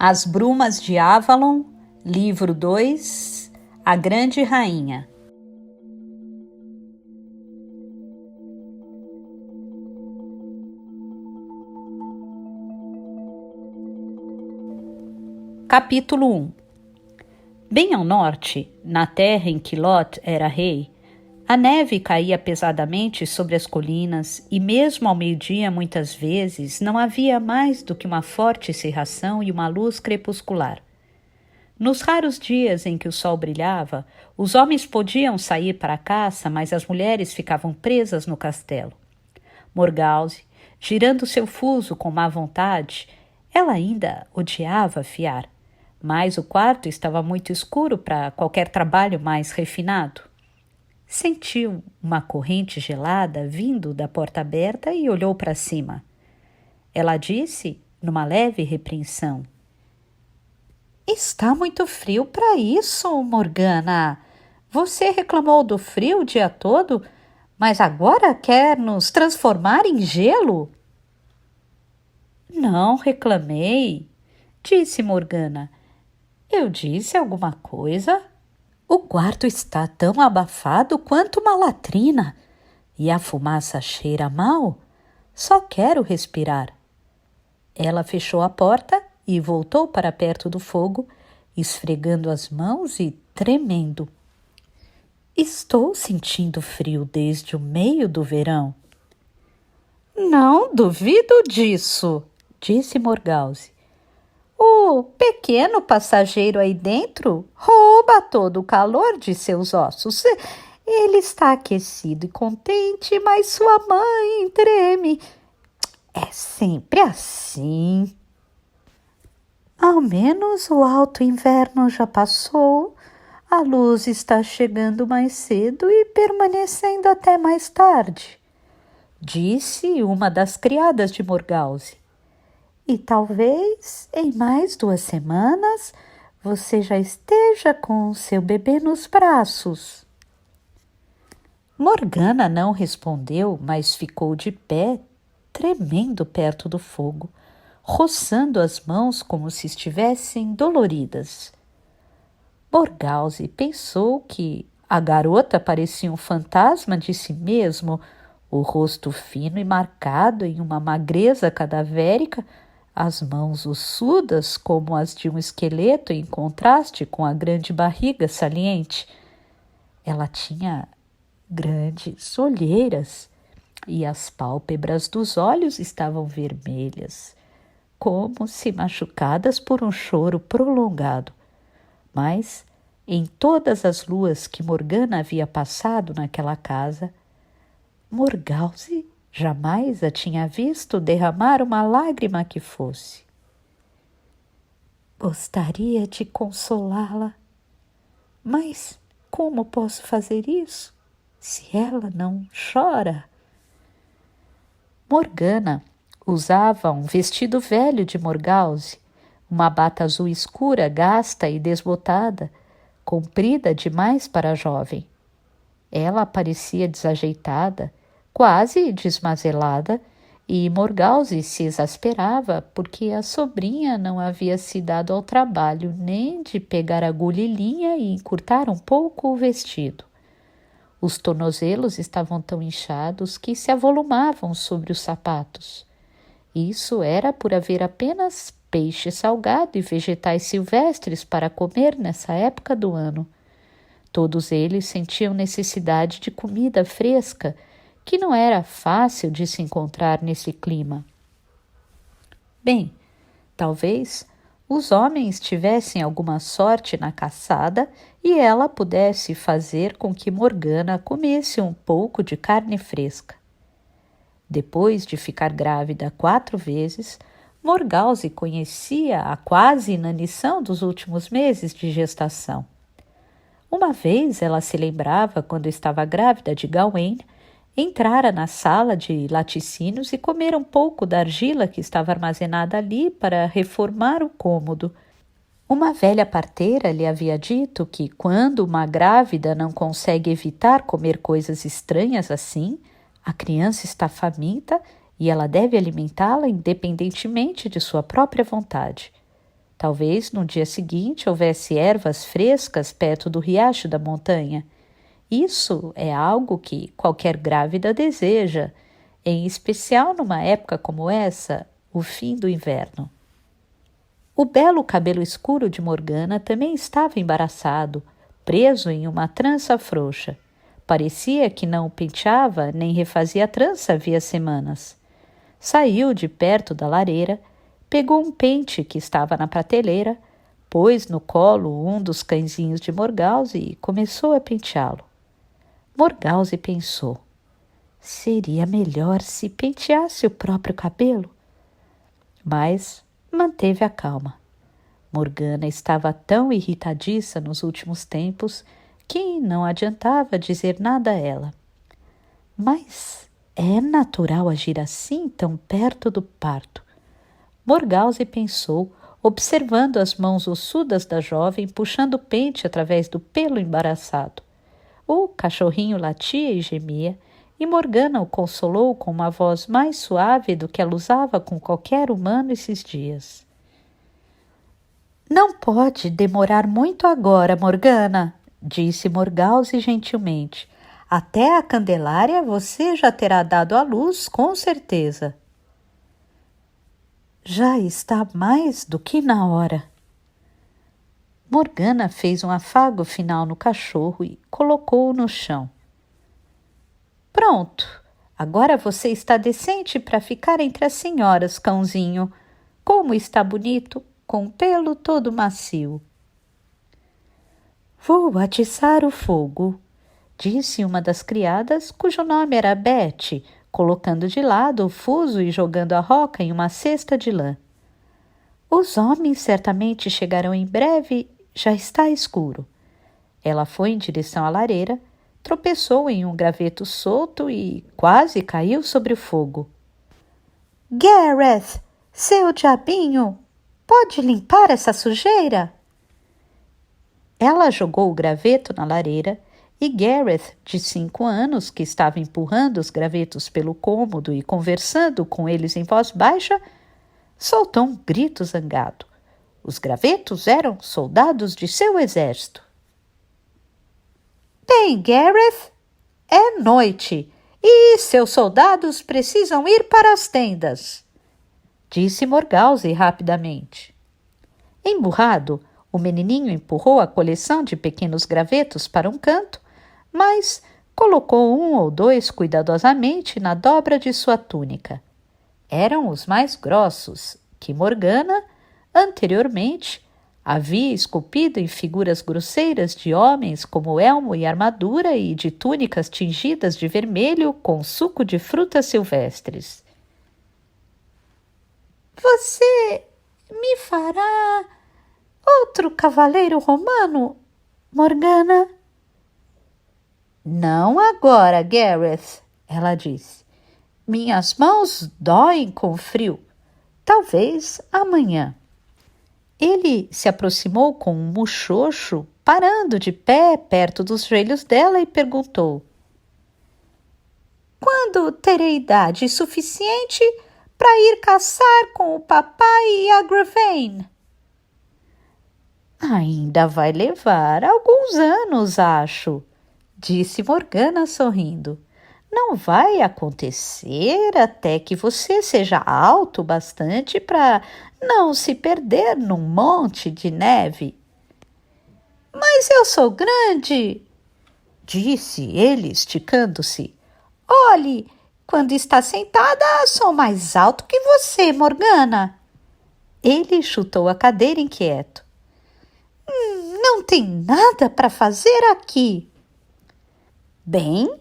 As Brumas de Avalon, livro 2, A Grande Rainha. Capítulo 1. Bem ao norte, na terra em que Lot era rei, a neve caía pesadamente sobre as colinas e mesmo ao meio-dia muitas vezes não havia mais do que uma forte cerração e uma luz crepuscular. Nos raros dias em que o sol brilhava, os homens podiam sair para a caça, mas as mulheres ficavam presas no castelo. Morgause, girando seu fuso com má vontade, ela ainda odiava fiar, mas o quarto estava muito escuro para qualquer trabalho mais refinado. Sentiu uma corrente gelada vindo da porta aberta e olhou para cima. Ela disse, numa leve repreensão: "Está muito frio para isso, Morgana. Você reclamou do frio o dia todo, mas agora quer nos transformar em gelo?" "Não reclamei", disse Morgana. "Eu disse alguma coisa? O quarto está tão abafado quanto uma latrina e a fumaça cheira mal. Só quero respirar." Ela fechou a porta e voltou para perto do fogo, esfregando as mãos e tremendo. "Estou sentindo frio desde o meio do verão." "Não duvido disso", disse Morgause. "O pequeno passageiro aí dentro rouba todo o calor de seus ossos. Ele está aquecido e contente, mas sua mãe treme. É sempre assim." "Ao menos o alto inverno já passou. A luz está chegando mais cedo e permanecendo até mais tarde", disse uma das criadas de Morgause. "E talvez em mais 2 semanas você já esteja com seu bebê nos braços." Morgana não respondeu, mas ficou de pé, tremendo perto do fogo, roçando as mãos como se estivessem doloridas. Morgause pensou que a garota parecia um fantasma de si mesmo, o rosto fino e marcado em uma magreza cadavérica, as mãos ossudas como as de um esqueleto em contraste com a grande barriga saliente. Ela tinha grandes olheiras e as pálpebras dos olhos estavam vermelhas, como se machucadas por um choro prolongado. Mas, em todas as luas que Morgana havia passado naquela casa, Morgause jamais a tinha visto derramar uma lágrima que fosse. "Gostaria de consolá-la, mas como posso fazer isso se ela não chora?" Morgana usava um vestido velho de Morgause, uma bata azul escura, gasta e desbotada, comprida demais para a jovem. Ela parecia desajeitada, quase desmazelada, e Morgause se exasperava porque a sobrinha não havia se dado ao trabalho nem de pegar agulha e linha e encurtar um pouco o vestido. Os tornozelos estavam tão inchados que se avolumavam sobre os sapatos. Isso era por haver apenas peixe salgado e vegetais silvestres para comer nessa época do ano. Todos eles sentiam necessidade de comida fresca, que não era fácil de se encontrar nesse clima. Bem, talvez os homens tivessem alguma sorte na caçada e ela pudesse fazer com que Morgana comesse um pouco de carne fresca. Depois de ficar grávida 4 vezes, Morgause conhecia a quase inanição dos últimos meses de gestação. Uma vez ela se lembrava, quando estava grávida de Gawain, entrara na sala de laticínios e comer um pouco da argila que estava armazenada ali para reformar o cômodo. Uma velha parteira lhe havia dito que, quando uma grávida não consegue evitar comer coisas estranhas assim, a criança está faminta e ela deve alimentá-la independentemente de sua própria vontade. Talvez no dia seguinte houvesse ervas frescas perto do riacho da montanha. Isso é algo que qualquer grávida deseja, em especial numa época como essa, o fim do inverno. O belo cabelo escuro de Morgana também estava embaraçado, preso em uma trança frouxa. Parecia que não o penteava nem refazia a trança havia semanas. Saiu de perto da lareira, pegou um pente que estava na prateleira, pôs no colo um dos cãezinhos de Morgause e começou a penteá-lo. Morgause pensou: seria melhor se penteasse o próprio cabelo? Mas manteve a calma. Morgana estava tão irritadiça nos últimos tempos que não adiantava dizer nada a ela. Mas é natural agir assim tão perto do parto? Morgause pensou, observando as mãos ossudas da jovem puxando o pente através do pelo embaraçado. O cachorrinho latia e gemia, e Morgana o consolou com uma voz mais suave do que ela usava com qualquer humano esses dias. Não pode demorar muito agora, Morgana, disse Morgause gentilmente. Até a Candelária você já terá dado à luz, com certeza. Já está mais do que na hora. Morgana fez um afago final no cachorro e colocou-o no chão. Pronto, agora você está decente para ficar entre as senhoras, cãozinho. Como está bonito, com o pelo todo macio. Vou atiçar o fogo, disse uma das criadas, cujo nome era Betty, colocando de lado o fuso e jogando a roca em uma cesta de lã. Os homens certamente chegarão em breve, já está escuro. Ela foi em direção à lareira, tropeçou em um graveto solto e quase caiu sobre o fogo. Gareth, seu diabinho, pode limpar essa sujeira? Ela jogou o graveto na lareira e Gareth, de 5 anos, que estava empurrando os gravetos pelo cômodo e conversando com eles em voz baixa, soltou um grito zangado. Os gravetos eram soldados de seu exército. Bem, Gareth, é noite e seus soldados precisam ir para as tendas, disse Morgause rapidamente. Emburrado, o menininho empurrou a coleção de pequenos gravetos para um canto, mas colocou 1 ou 2 cuidadosamente na dobra de sua túnica. Eram os mais grossos, que Morgana, anteriormente, havia esculpido em figuras grosseiras de homens como elmo e armadura e de túnicas tingidas de vermelho com suco de frutas silvestres. Você me fará outro cavaleiro romano, Morgana? Não agora, Gareth, ela disse. Minhas mãos doem com frio. Talvez amanhã. Ele se aproximou com um muxoxo, parando de pé perto dos joelhos dela e perguntou: Quando terei idade suficiente para ir caçar com o papai e a Gravane? Ainda vai levar alguns anos, acho, disse Morgana sorrindo. Não vai acontecer até que você seja alto bastante para não se perder num monte de neve. Mas eu sou grande, disse ele esticando-se. Olhe, quando está sentada, sou mais alto que você, Morgana. Ele chutou a cadeira inquieto. Não tem nada para fazer aqui. Bem,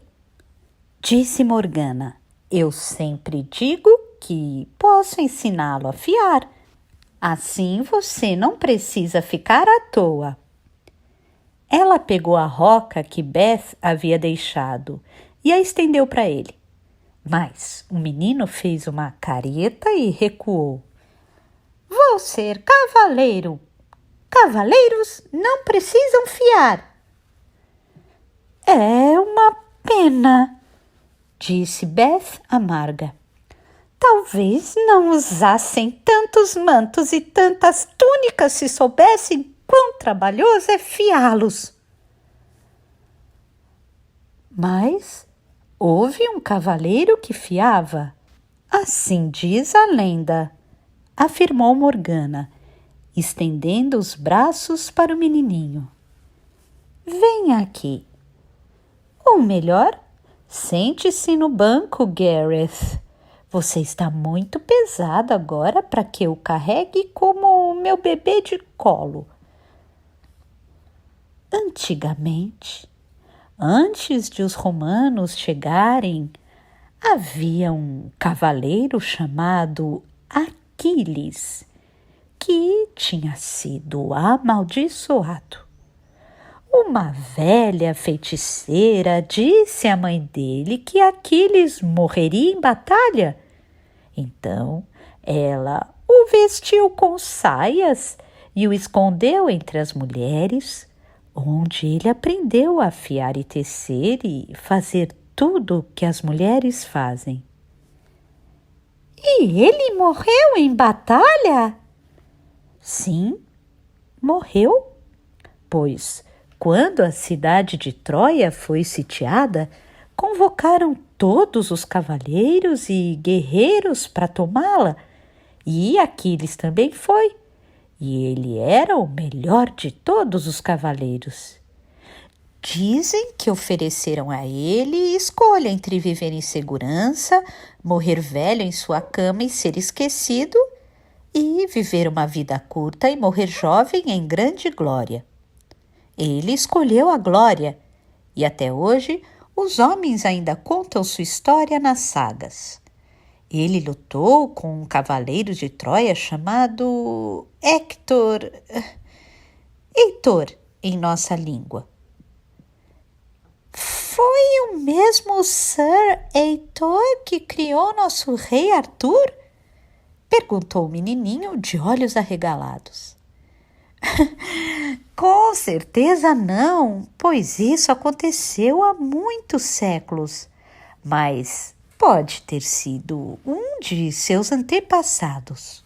disse Morgana, eu sempre digo que posso ensiná-lo a fiar. Assim você não precisa ficar à toa. Ela pegou a roca que Beth havia deixado e a estendeu para ele. Mas o menino fez uma careta e recuou. Vou ser cavaleiro. Cavaleiros não precisam fiar. É uma pena, disse Beth amarga. Talvez não usassem tantos mantos e tantas túnicas se soubessem quão trabalhoso é fiá-los. Mas houve um cavaleiro que fiava. Assim diz a lenda, afirmou Morgana, estendendo os braços para o menininho. Venha aqui. Ou melhor, sente-se no banco, Gareth. Você está muito pesado agora para que eu carregue como meu bebê de colo. Antigamente, antes de os romanos chegarem, havia um cavaleiro chamado Aquiles, que tinha sido amaldiçoado. Uma velha feiticeira disse à mãe dele que Aquiles morreria em batalha. Então, ela o vestiu com saias e o escondeu entre as mulheres, onde ele aprendeu a afiar e tecer e fazer tudo o que as mulheres fazem. E ele morreu em batalha? Sim, morreu, pois quando a cidade de Troia foi sitiada, convocaram todos os cavaleiros e guerreiros para tomá-la, e Aquiles também foi, e ele era o melhor de todos os cavaleiros. Dizem que ofereceram a ele escolha entre viver em segurança, morrer velho em sua cama e ser esquecido, e viver uma vida curta e morrer jovem em grande glória. Ele escolheu a glória, e até hoje os homens ainda contam sua história nas sagas. Ele lutou com um cavaleiro de Troia chamado Heitor em nossa língua. Foi o mesmo Sir Heitor que criou nosso rei Arthur? Perguntou o menininho de olhos arregalados. Com certeza não, pois isso aconteceu há muitos séculos, mas pode ter sido um de seus antepassados.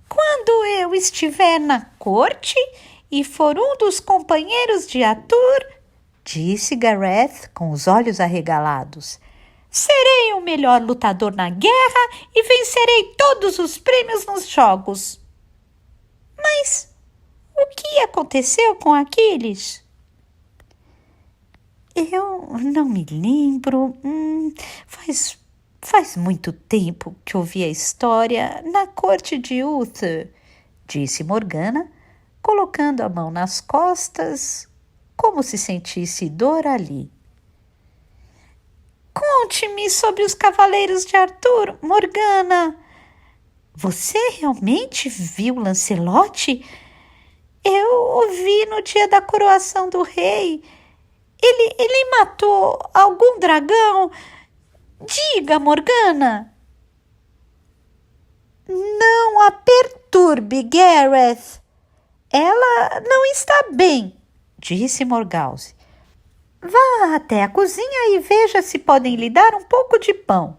Quando eu estiver na corte e for um dos companheiros de Arthur, disse Gareth com os olhos arregalados, serei o melhor lutador na guerra e vencerei todos os prêmios nos jogos. Mas o que aconteceu com Aquiles? Eu não me lembro. Faz muito tempo que ouvi a história na corte de Uther, disse Morgana, colocando a mão nas costas, como se sentisse dor ali. Conte-me sobre os cavaleiros de Arthur, Morgana. Você realmente viu Lancelote? Eu o vi no dia da coroação do rei. Ele matou algum dragão? Diga, Morgana. Não a perturbe, Gareth. Ela não está bem, disse Morgause. Vá até a cozinha e veja se podem lhe dar um pouco de pão.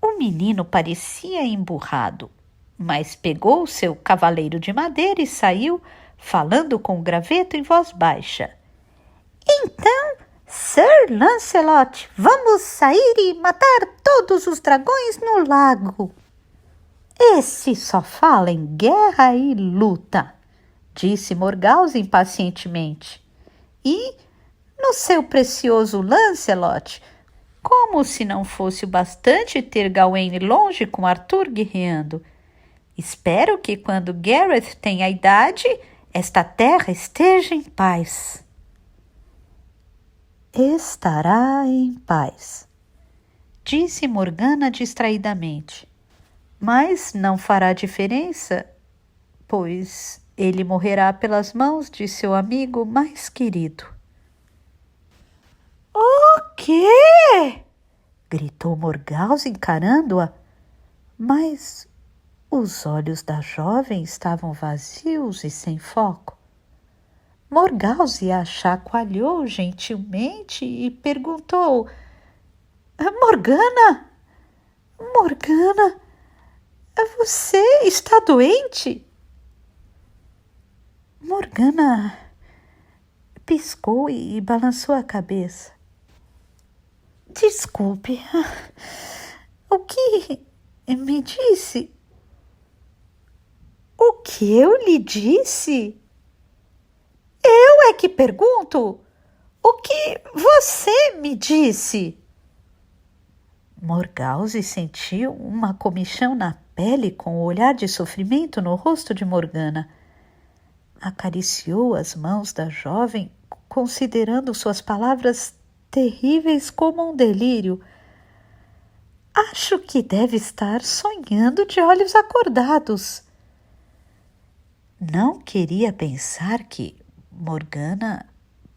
O menino parecia emburrado, mas pegou seu cavaleiro de madeira e saiu, falando com o graveto em voz baixa. Então, Sir Lancelot, vamos sair e matar todos os dragões no lago. Esse só fala em guerra e luta, disse Morgause impacientemente. E, no seu precioso Lancelot, como se não fosse o bastante ter Gawain longe com Arthur guerreando. Espero que quando Gareth tenha idade, esta terra esteja em paz. Estará em paz, disse Morgana distraidamente. Mas não fará diferença, pois ele morrerá pelas mãos de seu amigo mais querido. O quê? Gritou Morgause encarando-a, mas os olhos da jovem estavam vazios e sem foco. Morgause a chacoalhou gentilmente e perguntou: Morgana, Morgana, você está doente? Morgana piscou e balançou a cabeça. Desculpe, o que me disse? O que eu lhe disse? Eu é que pergunto. O que você me disse? Morgause sentiu uma comichão na pele com o olhar de sofrimento no rosto de Morgana. Acariciou as mãos da jovem, considerando suas palavras terríveis como um delírio. Acho que deve estar sonhando de olhos acordados. Não queria pensar que Morgana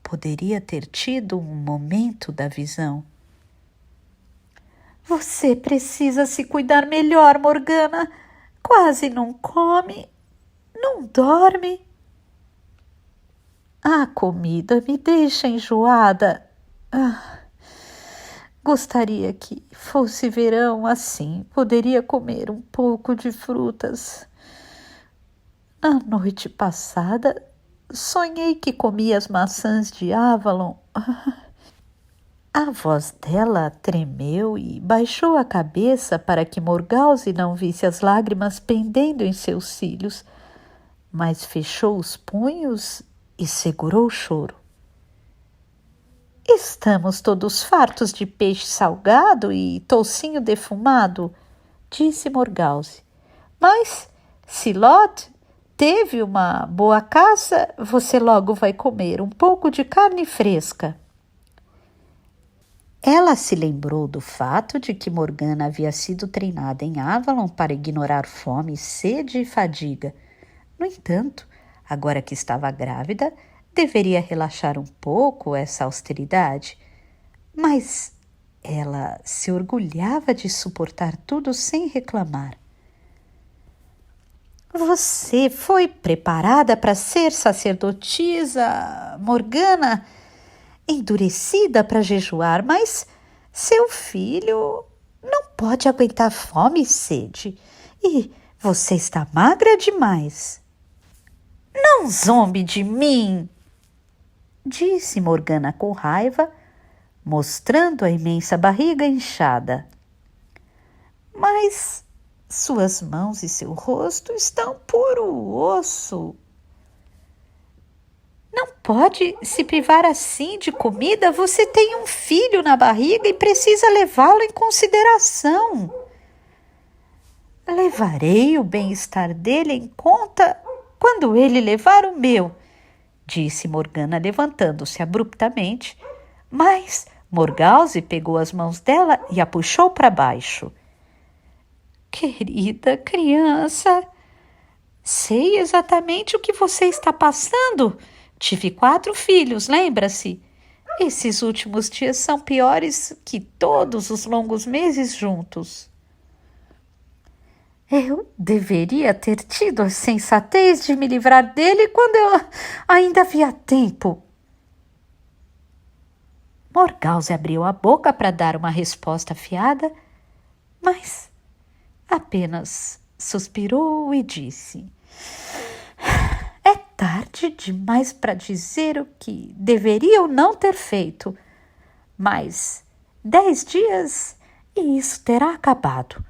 poderia ter tido um momento da visão. Você precisa se cuidar melhor, Morgana. Quase não come, não dorme. A comida me deixa enjoada. Gostaria que fosse verão assim. Poderia comer um pouco de frutas. Na noite passada, sonhei que comia as maçãs de Avalon. A voz dela tremeu e baixou a cabeça para que Morgause não visse as lágrimas pendendo em seus cílios, mas fechou os punhos e segurou o choro. Estamos todos fartos de peixe salgado e toucinho defumado, disse Morgause. Mas, se Lot teve uma boa caça, você logo vai comer um pouco de carne fresca. Ela se lembrou do fato de que Morgana havia sido treinada em Avalon para ignorar fome, sede e fadiga. No entanto, agora que estava grávida, deveria relaxar um pouco essa austeridade. Mas ela se orgulhava de suportar tudo sem reclamar. Você foi preparada para ser sacerdotisa, Morgana? Endurecida para jejuar, mas seu filho não pode aguentar fome e sede. E você está magra demais. Não zombe de mim, disse Morgana com raiva, mostrando a imensa barriga inchada. Mas suas mãos e seu rosto estão puro osso. Não pode se privar assim de comida. Você tem um filho na barriga e precisa levá-lo em consideração. Levarei o bem-estar dele em conta quando ele levar o meu, disse Morgana, levantando-se abruptamente, mas Morgause pegou as mãos dela e a puxou para baixo. Querida criança, sei exatamente o que você está passando. Tive 4 filhos, lembra-se? Esses últimos dias são piores que todos os longos meses juntos. Eu deveria ter tido a sensatez de me livrar dele quando eu ainda havia tempo. Morgause abriu a boca para dar uma resposta afiada, mas apenas suspirou e disse: É tarde demais para dizer o que deveria ou não ter feito, mas 10 dias e isso terá acabado.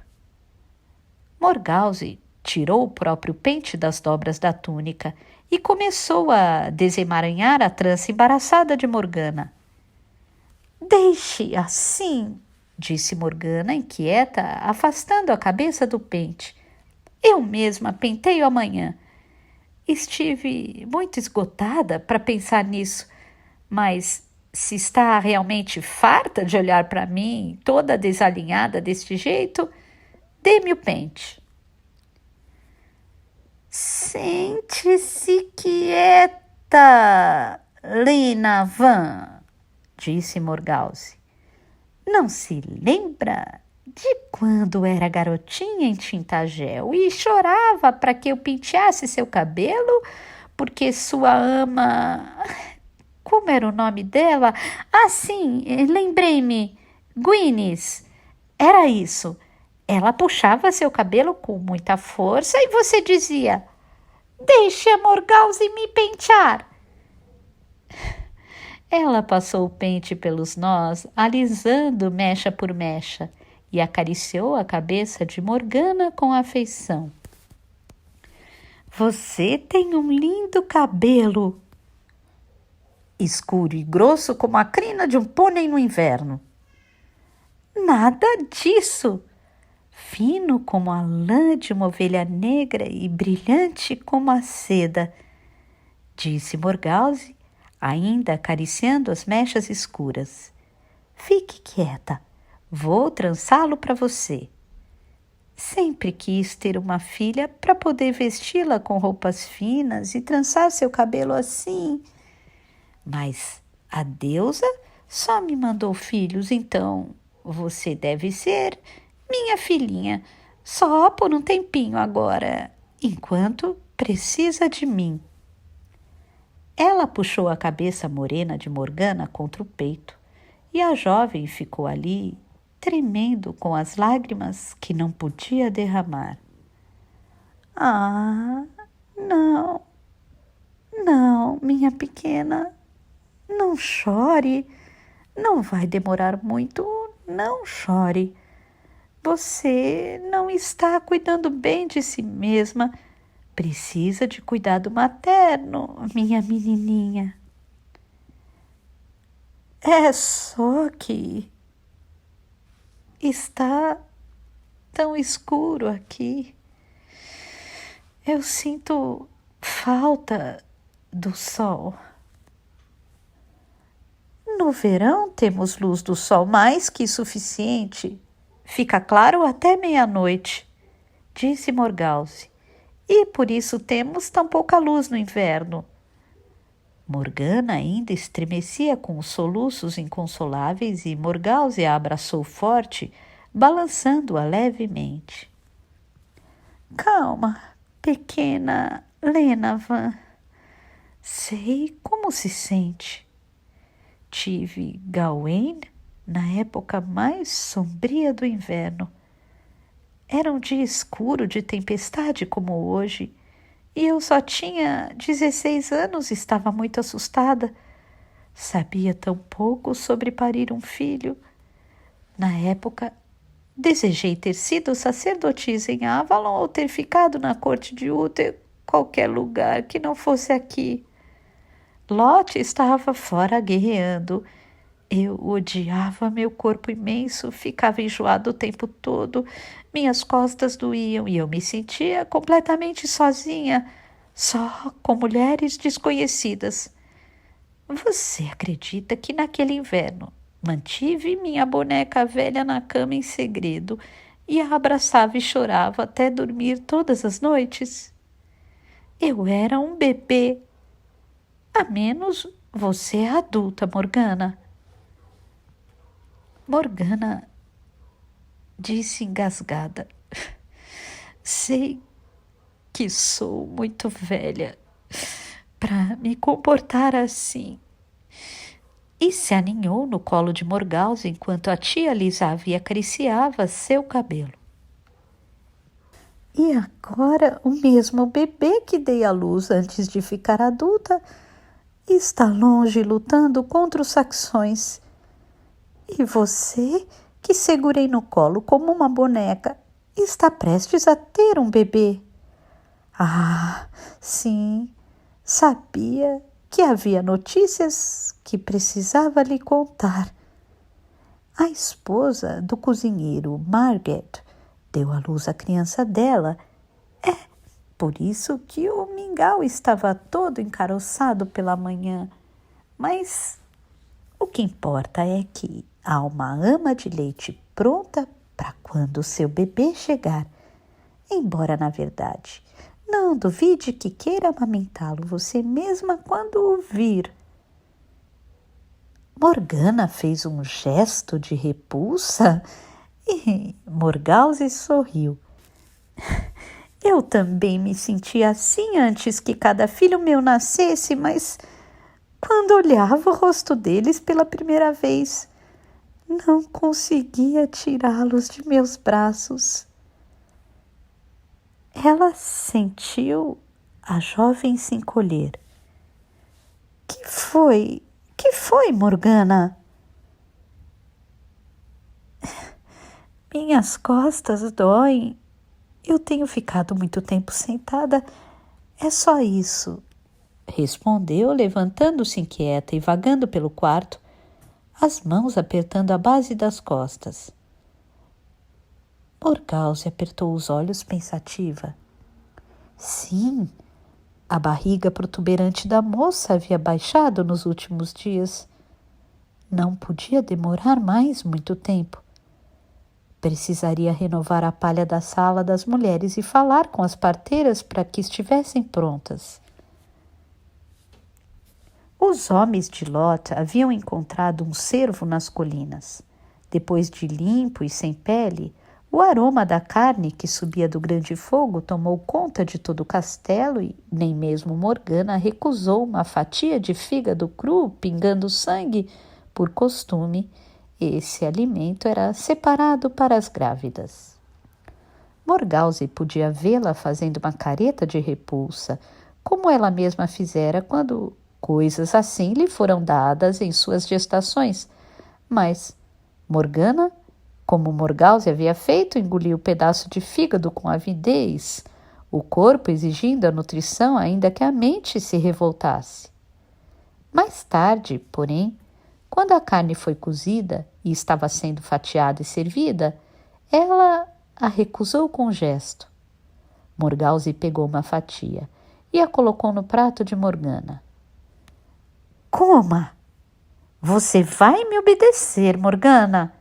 Morgause tirou o próprio pente das dobras da túnica e começou a desemaranhar a trança embaraçada de Morgana. Deixe assim, disse Morgana, inquieta, afastando a cabeça do pente. Eu mesma penteio amanhã. Estive muito esgotada para pensar nisso, mas se está realmente farta de olhar para mim, toda desalinhada deste jeito, dê-me o pente. Sente-se quieta, Lina Van, disse Morgause. Não se lembra de quando era garotinha em Tintagel e chorava para que eu penteasse seu cabelo porque sua ama... Como era o nome dela? Ah, sim, lembrei-me. Gwyneth. Era isso. Ela puxava seu cabelo com muita força e você dizia: "Deixe a Morgause me pentear." Ela passou o pente pelos nós, alisando mecha por mecha, e acariciou a cabeça de Morgana com afeição. "Você tem um lindo cabelo." "Escuro e grosso como a crina de um pônei no inverno." "Nada disso. Fino como a lã de uma ovelha negra e brilhante como a seda," disse Morgause, ainda acariciando as mechas escuras. "Fique quieta, vou trançá-lo para você." Sempre quis ter uma filha para poder vesti-la com roupas finas e trançar seu cabelo assim. Mas a deusa só me mandou filhos, então você deve ser minha filhinha, só por um tempinho agora, enquanto precisa de mim. Ela puxou a cabeça morena de Morgana contra o peito e a jovem ficou ali, tremendo com as lágrimas que não podia derramar. "Ah, não, não, minha pequena, não chore, não vai demorar muito, não chore. Você não está cuidando bem de si mesma, precisa de cuidado materno, minha menininha." "É só que está tão escuro aqui. Eu sinto falta do sol." "No verão temos luz do sol mais que suficiente. Fica claro até meia-noite," disse Morgause. "E por isso temos tão pouca luz no inverno." Morgana ainda estremecia com os soluços inconsoláveis e Morgause a abraçou forte, balançando-a levemente. "Calma, pequena Lenavan. Sei como se sente. Tive Gawain na época mais sombria do inverno. Era um dia escuro de tempestade como hoje, e eu só tinha 16 anos e estava muito assustada. Sabia tão pouco sobre parir um filho. Na época, desejei ter sido sacerdotisa em Avalon ou ter ficado na corte de Uther, qualquer lugar que não fosse aqui. Lot estava fora guerreando. Eu odiava meu corpo imenso, ficava enjoado o tempo todo, minhas costas doíam e eu me sentia completamente sozinha, só com mulheres desconhecidas. Você acredita que naquele inverno mantive minha boneca velha na cama em segredo e a abraçava e chorava até dormir todas as noites? Eu era um bebê. A menos você é adulta, Morgana." Morgana disse engasgada: "Sei que sou muito velha para me comportar assim." E se aninhou no colo de Morgause enquanto a tia alisava e acariciava seu cabelo. "E agora o mesmo bebê que dei à luz antes de ficar adulta está longe lutando contra os saxões. E você, que segurei no colo como uma boneca, está prestes a ter um bebê." "Ah, sim, sabia que havia notícias que precisava lhe contar. A esposa do cozinheiro, Margaret, deu à luz a criança dela. É por isso que o mingau estava todo encaroçado pela manhã. Mas o que importa é que há uma ama de leite pronta para quando o seu bebê chegar. Embora, na verdade, não duvide que queira amamentá-lo você mesma quando o vir." Morgana fez um gesto de repulsa e Morgause sorriu. "Eu também me sentia assim antes que cada filho meu nascesse, mas quando olhava o rosto deles pela primeira vez, Não conseguia tirá-los de meus braços. Ela sentiu a jovem se encolher. Que foi? Que foi, Morgana? Minhas costas doem. Eu tenho ficado muito tempo sentada. É só isso, respondeu, levantando-se inquieta e vagando pelo quarto, as mãos apertando a base das costas. Morgause apertou os olhos pensativa. Sim, a barriga protuberante da moça havia baixado nos últimos dias. Não podia demorar mais muito tempo. Precisaria renovar a palha da sala das mulheres e falar com as parteiras para que estivessem prontas. Os homens de Lot haviam encontrado um cervo nas colinas. Depois de limpo e sem pele, o aroma da carne que subia do grande fogo tomou conta de todo o castelo e nem mesmo Morgana recusou uma fatia de fígado cru pingando sangue. Por costume, esse alimento era separado para as grávidas. Morgause podia vê-la fazendo uma careta de repulsa, como ela mesma fizera quando coisas assim lhe foram dadas em suas gestações. Mas Morgana, como Morgause havia feito, engoliu o pedaço de fígado com avidez, o corpo exigindo a nutrição ainda que a mente se revoltasse. Mais tarde, porém, quando a carne foi cozida e estava sendo fatiada e servida, ela a recusou com um gesto. Morgause pegou uma fatia e a colocou no prato de Morgana. Coma! Você vai me obedecer, Morgana.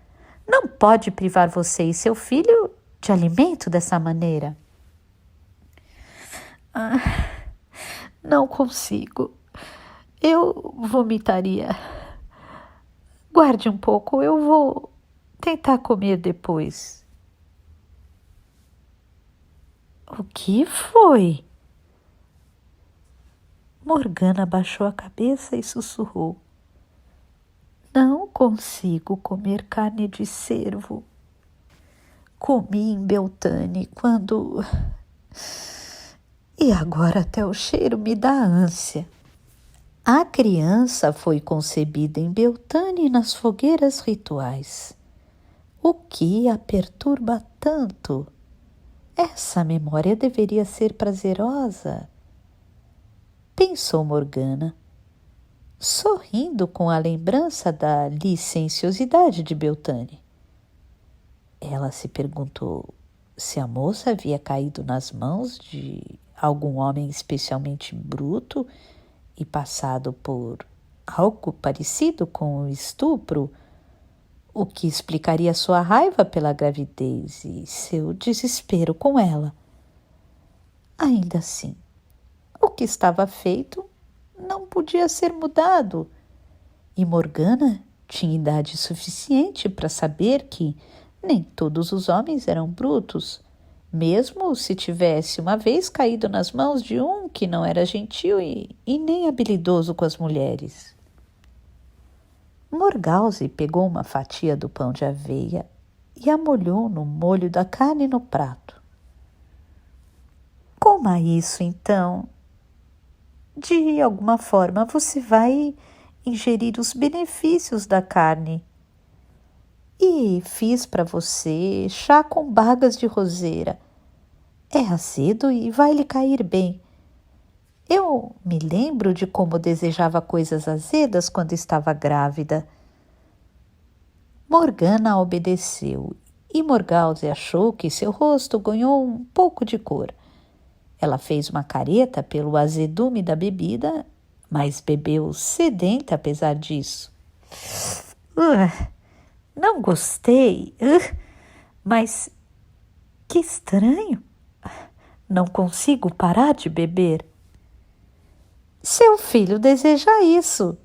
Não pode privar você e seu filho de alimento dessa maneira. Não consigo. Eu vomitaria. Guarde um pouco, eu vou tentar comer depois. O que foi? Morgana baixou a cabeça e sussurrou. Não consigo comer carne de cervo. Comi em Beltane quando... E agora até o cheiro me dá ânsia. A criança foi concebida em Beltane nas fogueiras rituais. O que a perturba tanto? Essa memória deveria ser prazerosa, pensou Morgana, sorrindo com a lembrança da licenciosidade de Beltane. Ela se perguntou se a moça havia caído nas mãos de algum homem especialmente bruto e passado por algo parecido com o estupro, o que explicaria sua raiva pela gravidez e seu desespero com ela. Ainda assim, o que estava feito não podia ser mudado, e Morgana tinha idade suficiente para saber que nem todos os homens eram brutos, mesmo se tivesse uma vez caído nas mãos de um que não era gentil e nem habilidoso com as mulheres. Morgause pegou uma fatia do pão de aveia e a molhou no molho da carne no prato. Coma isso, então. De alguma forma você vai ingerir os benefícios da carne. E fiz para você chá com bagas de roseira. É azedo e vai lhe cair bem. Eu me lembro de como desejava coisas azedas quando estava grávida. Morgana obedeceu e Morgause achou que seu rosto ganhou um pouco de cor. Ela fez uma careta pelo azedume da bebida, mas bebeu sedenta apesar disso. Não gostei, mas que estranho. Não consigo parar de beber. Seu filho deseja isso,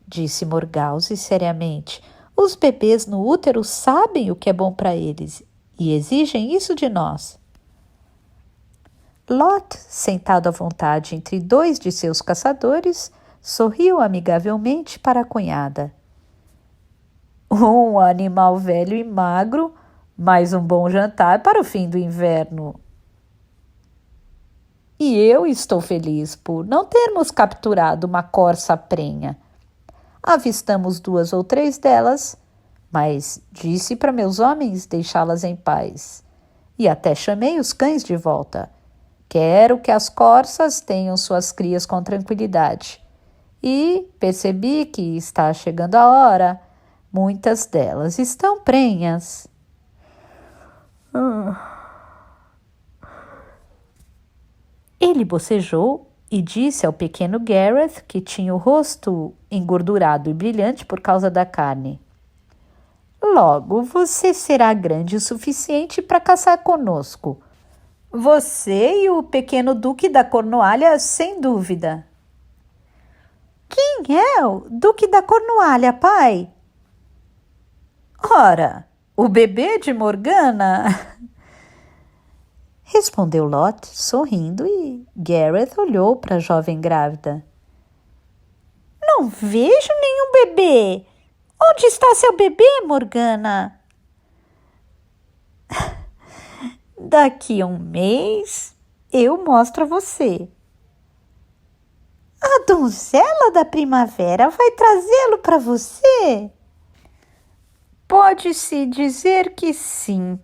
disse Morgause seriamente. Os bebês no útero sabem o que é bom para eles e exigem isso de nós. Lot, sentado à vontade entre dois de seus caçadores, sorriu amigavelmente para a cunhada. Um animal velho e magro, mais um bom jantar para o fim do inverno. E eu estou feliz por não termos capturado uma corça prenha. Avistamos 2 ou 3 delas, mas disse para meus homens deixá-las em paz. E até chamei os cães de volta. Quero que as corças tenham suas crias com tranquilidade. E percebi que está chegando a hora. Muitas delas estão prenhas. Ele bocejou e disse ao pequeno Gareth, que tinha o rosto engordurado e brilhante por causa da carne: logo você será grande o suficiente para caçar conosco. Você e o pequeno Duque da Cornualha, sem dúvida. Quem é o Duque da Cornualha, pai? Ora, o bebê de Morgana. Respondeu Lot, sorrindo, e Gareth olhou para a jovem grávida. Não vejo nenhum bebê. Onde está seu bebê, Morgana? Daqui a um mês eu mostro a você. A donzela da primavera vai trazê-lo para você? Pode-se dizer que sim,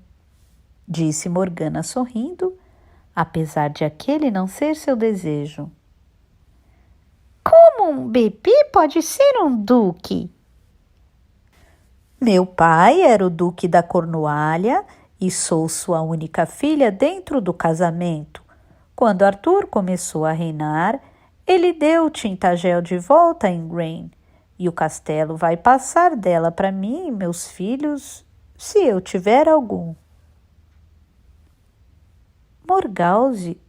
disse Morgana sorrindo, apesar de aquele não ser seu desejo. Como um bebê pode ser um duque? Meu pai era o Duque da Cornualha e sou sua única filha dentro do casamento. Quando Arthur começou a reinar, ele deu Tintagel de volta a Igraine, e o castelo vai passar dela para mim e meus filhos, se eu tiver algum. Morgause,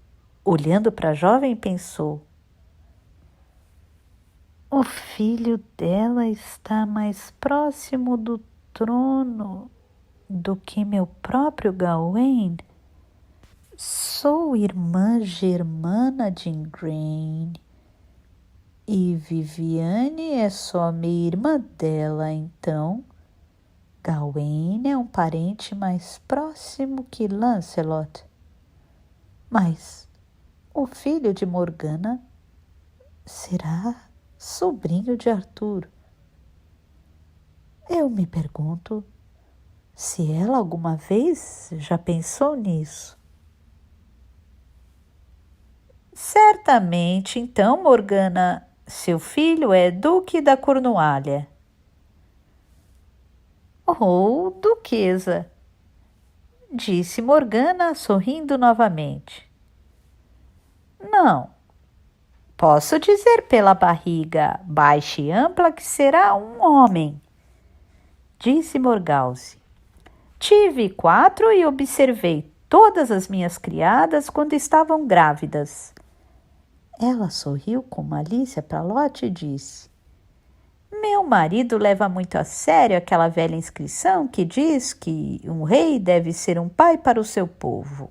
olhando para a jovem, pensou: o filho dela está mais próximo do trono do que meu próprio Gawain. Sou irmã germana de Igraine e Viviane é só meia-irmã dela, então Gawain é um parente mais próximo que Lancelot. Mas o filho de Morgana será sobrinho de Arthur. Eu me pergunto se ela alguma vez já pensou nisso. Certamente, então, Morgana, seu filho é Duque da Cornualha. Ou Duquesa, disse Morgana, sorrindo novamente. Não, posso dizer pela barriga baixa e ampla que será um homem, disse Morgause. Tive 4 e observei todas as minhas criadas quando estavam grávidas. Ela sorriu com malícia para Lot e disse: meu marido leva muito a sério aquela velha inscrição que diz que um rei deve ser um pai para o seu povo.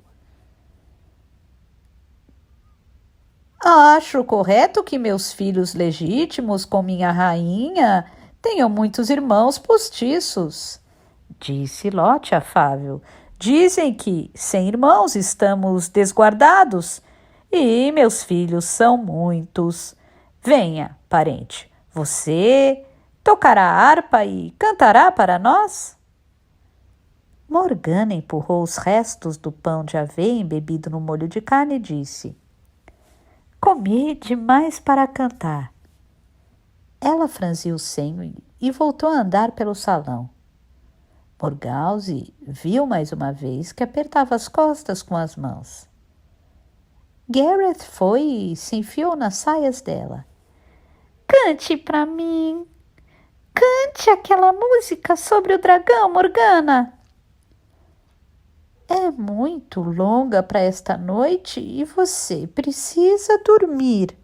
Acho correto que meus filhos legítimos com minha rainha tenham muitos irmãos postiços, disse Lot afável. Dizem que sem irmãos estamos desguardados e meus filhos são muitos. Venha, parente, você tocará a harpa e cantará para nós? Morgana empurrou os restos do pão de aveia embebido no molho de carne e disse: comi demais para cantar. Ela franziu o senho e voltou a andar pelo salão. Morgause viu mais uma vez que apertava as costas com as mãos. Gareth foi e se enfiou nas saias dela. Cante para mim. Cante aquela música sobre o dragão, Morgana. É muito longa para esta noite e você precisa dormir.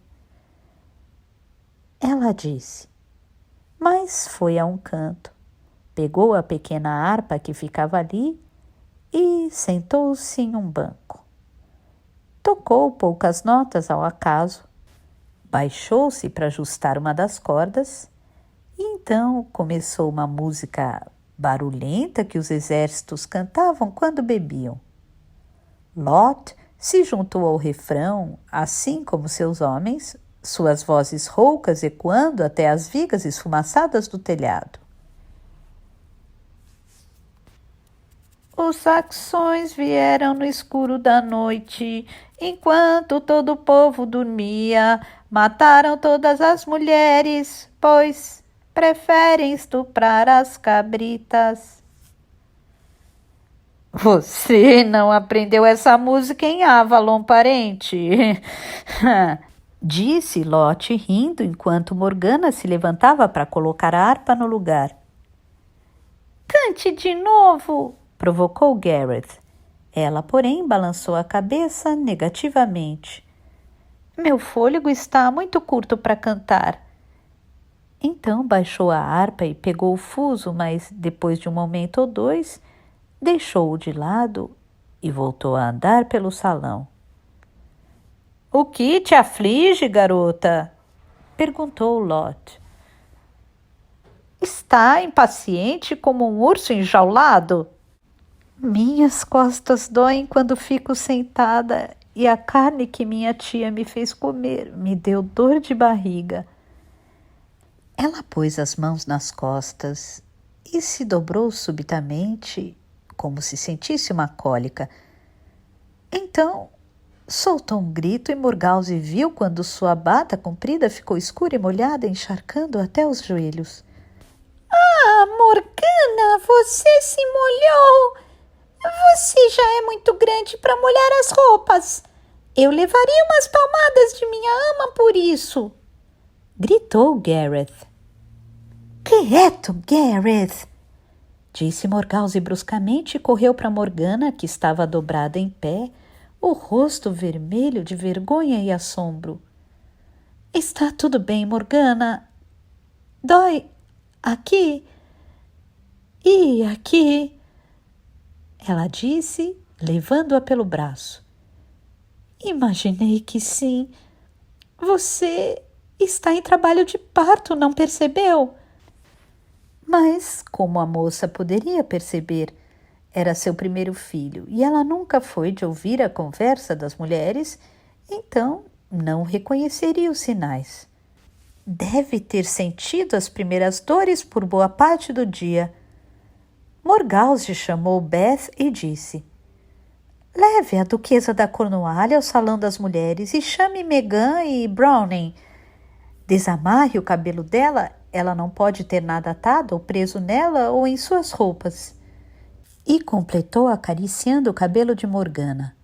Ela disse, mas foi a um canto. Pegou a pequena harpa que ficava ali e sentou-se em um banco. Tocou poucas notas ao acaso, baixou-se para ajustar uma das cordas Então começou uma música barulhenta que os exércitos cantavam quando bebiam. Lot se juntou ao refrão, assim como seus homens, suas vozes roucas ecoando até as vigas esfumaçadas do telhado. Os saxões vieram no escuro da noite, enquanto todo o povo dormia. Mataram todas as mulheres, pois preferem estuprar as cabritas. Você não aprendeu essa música em Avalon, parente? Disse Lot rindo enquanto Morgana se levantava para colocar a harpa no lugar. Cante de novo, provocou Gareth. Ela, porém, balançou a cabeça negativamente. Meu fôlego está muito curto para cantar. Então baixou a harpa e pegou o fuso, mas depois de um momento ou dois, deixou-o de lado e voltou a andar pelo salão. O que te aflige, garota? Perguntou Lot. Está impaciente como um urso enjaulado? Minhas costas doem quando fico sentada e a carne que minha tia me fez comer me deu dor de barriga. Ela pôs as mãos nas costas e se dobrou subitamente, como se sentisse uma cólica. Então soltou um grito e Morgause viu quando sua bata comprida ficou escura e molhada, encharcando até os joelhos. Ah, Morgana, você se molhou! Você já é muito grande para molhar as roupas. Eu levaria umas palmadas de minha ama por isso, gritou Gareth. Quieto, Gareth, disse Morgause bruscamente e correu para Morgana, que estava dobrada em pé, o rosto vermelho de vergonha e assombro. Está tudo bem, Morgana. Dói aqui e aqui, ela disse, levando-a pelo braço. Imaginei que sim. Você está em trabalho de parto, não percebeu? Mas como a moça poderia perceber? Era seu primeiro filho e ela nunca foi de ouvir a conversa das mulheres, então não reconheceria os sinais. Deve ter sentido as primeiras dores por boa parte do dia. Morgause chamou Beth e disse: leve a duquesa da Cornualha ao salão das mulheres e chame Megan e Browning. Desamarre o cabelo dela, ela não pode ter nada atado ou preso nela ou em suas roupas. E completou acariciando o cabelo de Morgana.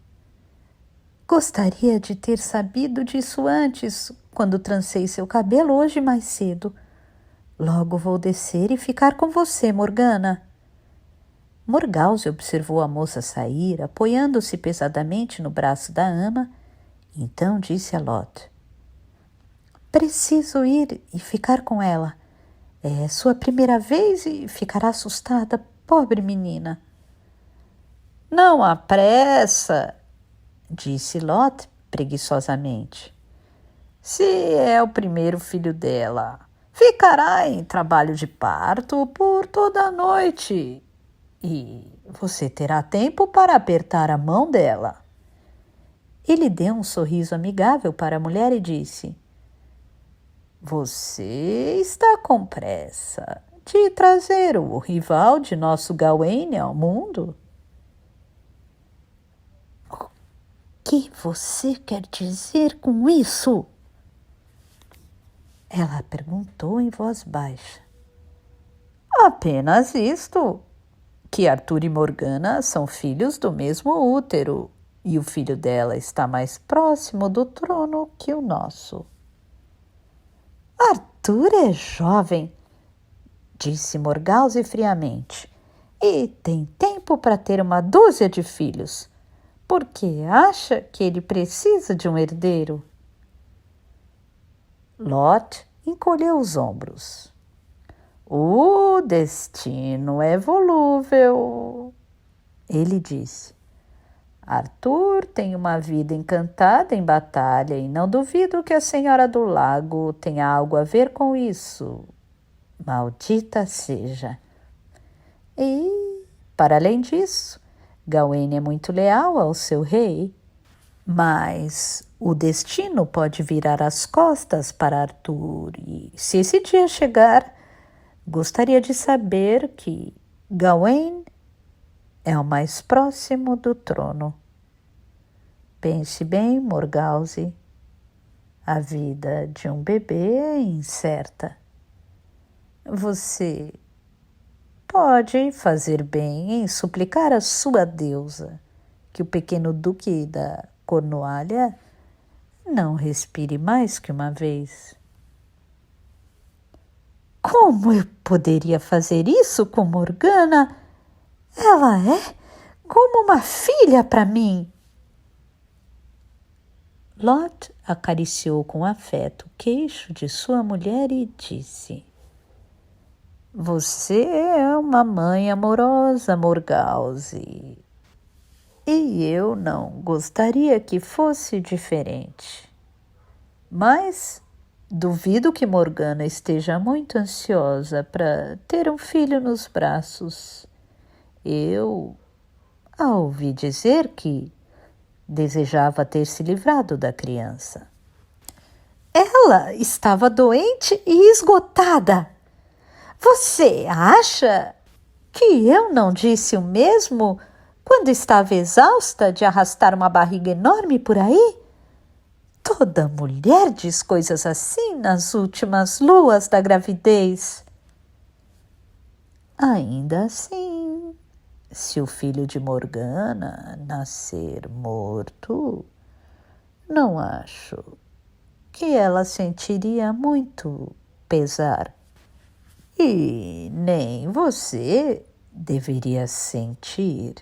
Gostaria de ter sabido disso antes, quando trancei seu cabelo hoje mais cedo. Logo vou descer e ficar com você, Morgana. Morgause observou a moça sair, apoiando-se pesadamente no braço da ama, então disse a Lot: preciso ir e ficar com ela. É sua primeira vez e ficará assustada, pobre menina. Não há pressa, disse Lot preguiçosamente. Se é o primeiro filho dela, ficará em trabalho de parto por toda a noite. E você terá tempo para apertar a mão dela. Ele deu um sorriso amigável para a mulher e disse: você está com pressa de trazer o rival de nosso Gawain ao mundo? O que você quer dizer com isso? Ela perguntou em voz baixa. Apenas isto, que Arthur e Morgana são filhos do mesmo útero e o filho dela está mais próximo do trono que o nosso. Arthur é jovem, disse Morgause friamente, e tem tempo para ter uma dúzia de filhos, porque acha que ele precisa de um herdeiro. Lot encolheu os ombros. O destino é volúvel, ele disse. Arthur tem uma vida encantada em batalha e não duvido que a Senhora do Lago tenha algo a ver com isso. Maldita seja! E, para além disso, Gawain é muito leal ao seu rei, mas o destino pode virar as costas para Arthur e, se esse dia chegar, gostaria de saber que Gawain é o mais próximo do trono. Pense bem, Morgause. A vida de um bebê é incerta. Você pode fazer bem em suplicar à sua deusa que o pequeno duque da Cornualha não respire mais que uma vez. Como eu poderia fazer isso com Morgana? Ela é como uma filha para mim. Lot acariciou com afeto o queixo de sua mulher e disse: Você é uma mãe amorosa, Morgause, e eu não gostaria que fosse diferente. Mas duvido que Morgana esteja muito ansiosa para ter um filho nos braços. Eu a ouvi dizer que desejava ter se livrado da criança. Ela estava doente e esgotada. Você acha que eu não disse o mesmo quando estava exausta de arrastar uma barriga enorme por aí? Toda mulher diz coisas assim nas últimas luas da gravidez. Ainda assim, se o filho de Morgana nascer morto, não acho que ela sentiria muito pesar. E nem você deveria sentir.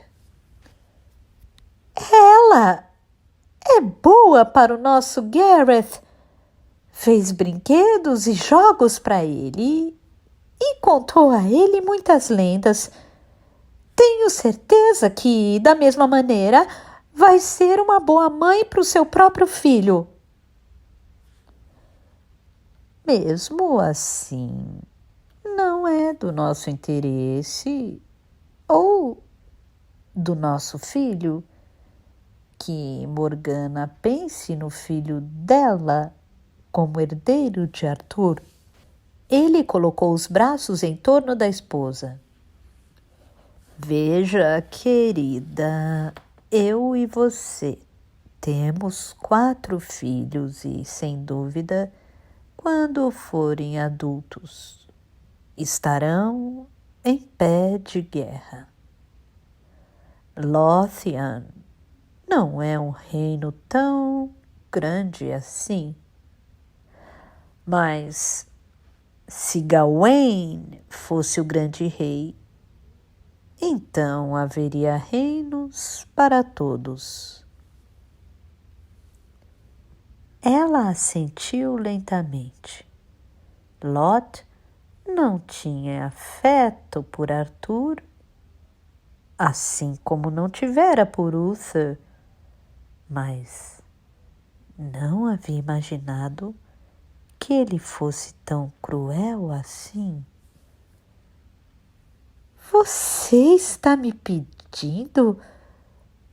Ela é boa para o nosso Gareth. Fez brinquedos e jogos para ele e contou a ele muitas lendas. Tenho certeza que, da mesma maneira, vai ser uma boa mãe para o seu próprio filho. Mesmo assim, não é do nosso interesse ou do nosso filho que Morgana pense no filho dela como herdeiro de Arthur. Ele colocou os braços em torno da esposa. Veja, querida, eu e você temos 4 filhos e, sem dúvida, quando forem adultos, estarão em pé de guerra. Lothian não é um reino tão grande assim, mas se Gawain fosse o grande rei, então haveria reinos para todos. Ela assentiu lentamente. Lot não tinha afeto por Arthur, assim como não tivera por Uther, mas não havia imaginado que ele fosse tão cruel assim. Você está me pedindo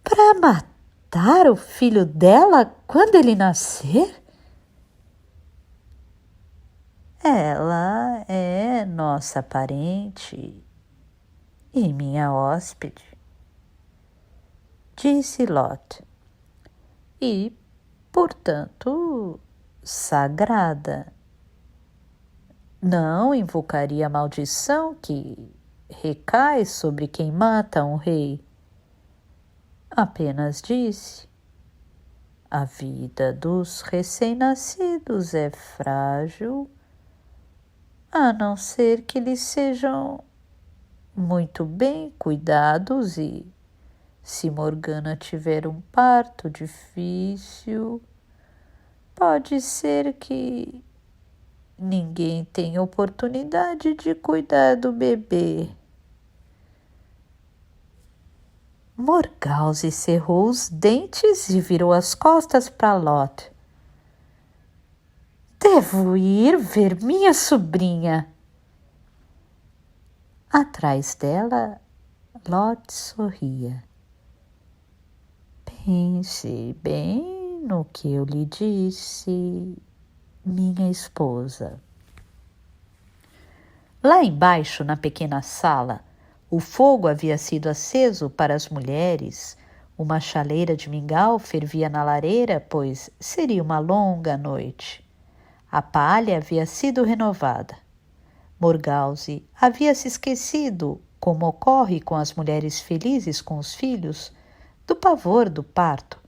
para matar o filho dela quando ele nascer? Ela é nossa parente e minha hóspede, disse Lot, e, portanto, sagrada. Não invocaria a maldição que recai sobre quem mata um rei. Apenas disse: a vida dos recém-nascidos é frágil, a não ser que eles sejam muito bem cuidados e, se Morgana tiver um parto difícil, pode ser que ninguém tenha oportunidade de cuidar do bebê. Morgause cerrou os dentes e virou as costas para Lot. Devo ir ver minha sobrinha. Atrás dela, Lot sorria. Pense bem no que eu lhe disse, minha esposa. Lá embaixo, na pequena sala, o fogo havia sido aceso para as mulheres. Uma chaleira de mingau fervia na lareira, pois seria uma longa noite. A palha havia sido renovada. Morgause havia se esquecido, como ocorre com as mulheres felizes com os filhos, do pavor do parto.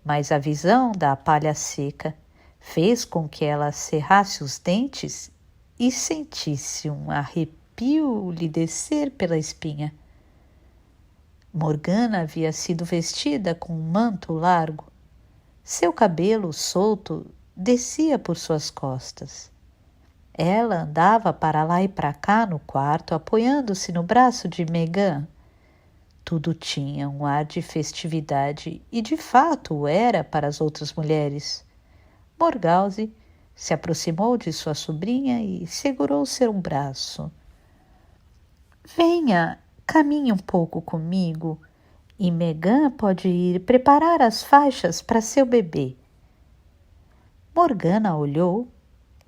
Mas a visão da palha seca fez com que ela cerrasse os dentes e sentisse um arrepio lhe descer pela espinha. Morgana havia sido vestida com um manto largo. Seu cabelo solto descia por suas costas. Ela andava para lá e para cá no quarto, apoiando-se no braço de Megan. Tudo tinha um ar de festividade e, de fato, o era para as outras mulheres. Morgause se aproximou de sua sobrinha e segurou seu braço. Venha, caminhe um pouco comigo e Megan pode ir preparar as faixas para seu bebê. Morgana olhou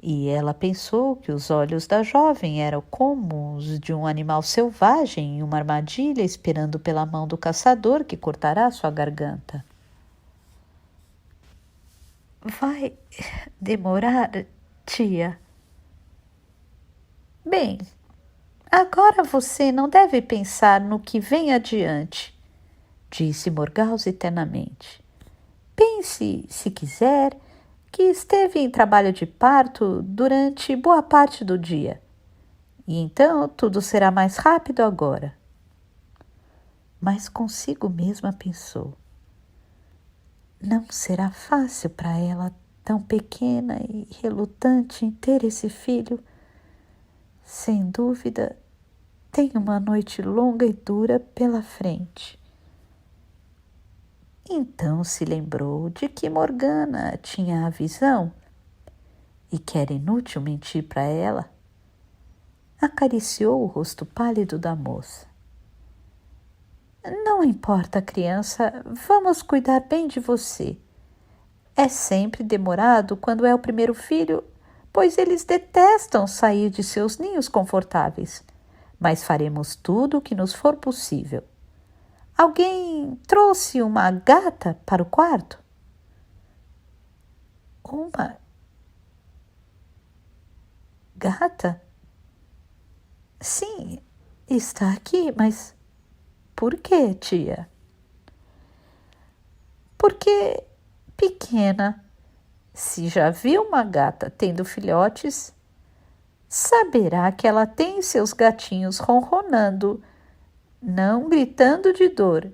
e ela pensou que os olhos da jovem eram como os de um animal selvagem em uma armadilha esperando pela mão do caçador que cortará sua garganta. Vai demorar, tia? Bem, agora você não deve pensar no que vem adiante, disse Morgause ternamente. Pense, se quiser, que esteve em trabalho de parto durante boa parte do dia. E então tudo será mais rápido agora. Mas consigo mesma pensou. Não será fácil para ela, tão pequena e relutante, em ter esse filho. Sem dúvida, tem uma noite longa e dura pela frente. Então se lembrou de que Morgana tinha a visão e que era inútil mentir para ela. Acariciou o rosto pálido da moça. Não importa, criança, vamos cuidar bem de você. É sempre demorado quando é o primeiro filho, pois eles detestam sair de seus ninhos confortáveis, mas faremos tudo o que nos for possível. Alguém trouxe uma gata para o quarto? Uma gata? Sim, está aqui, mas por que, tia? Porque, pequena, se já viu uma gata tendo filhotes, saberá que ela tem seus gatinhos ronronando, não gritando de dor.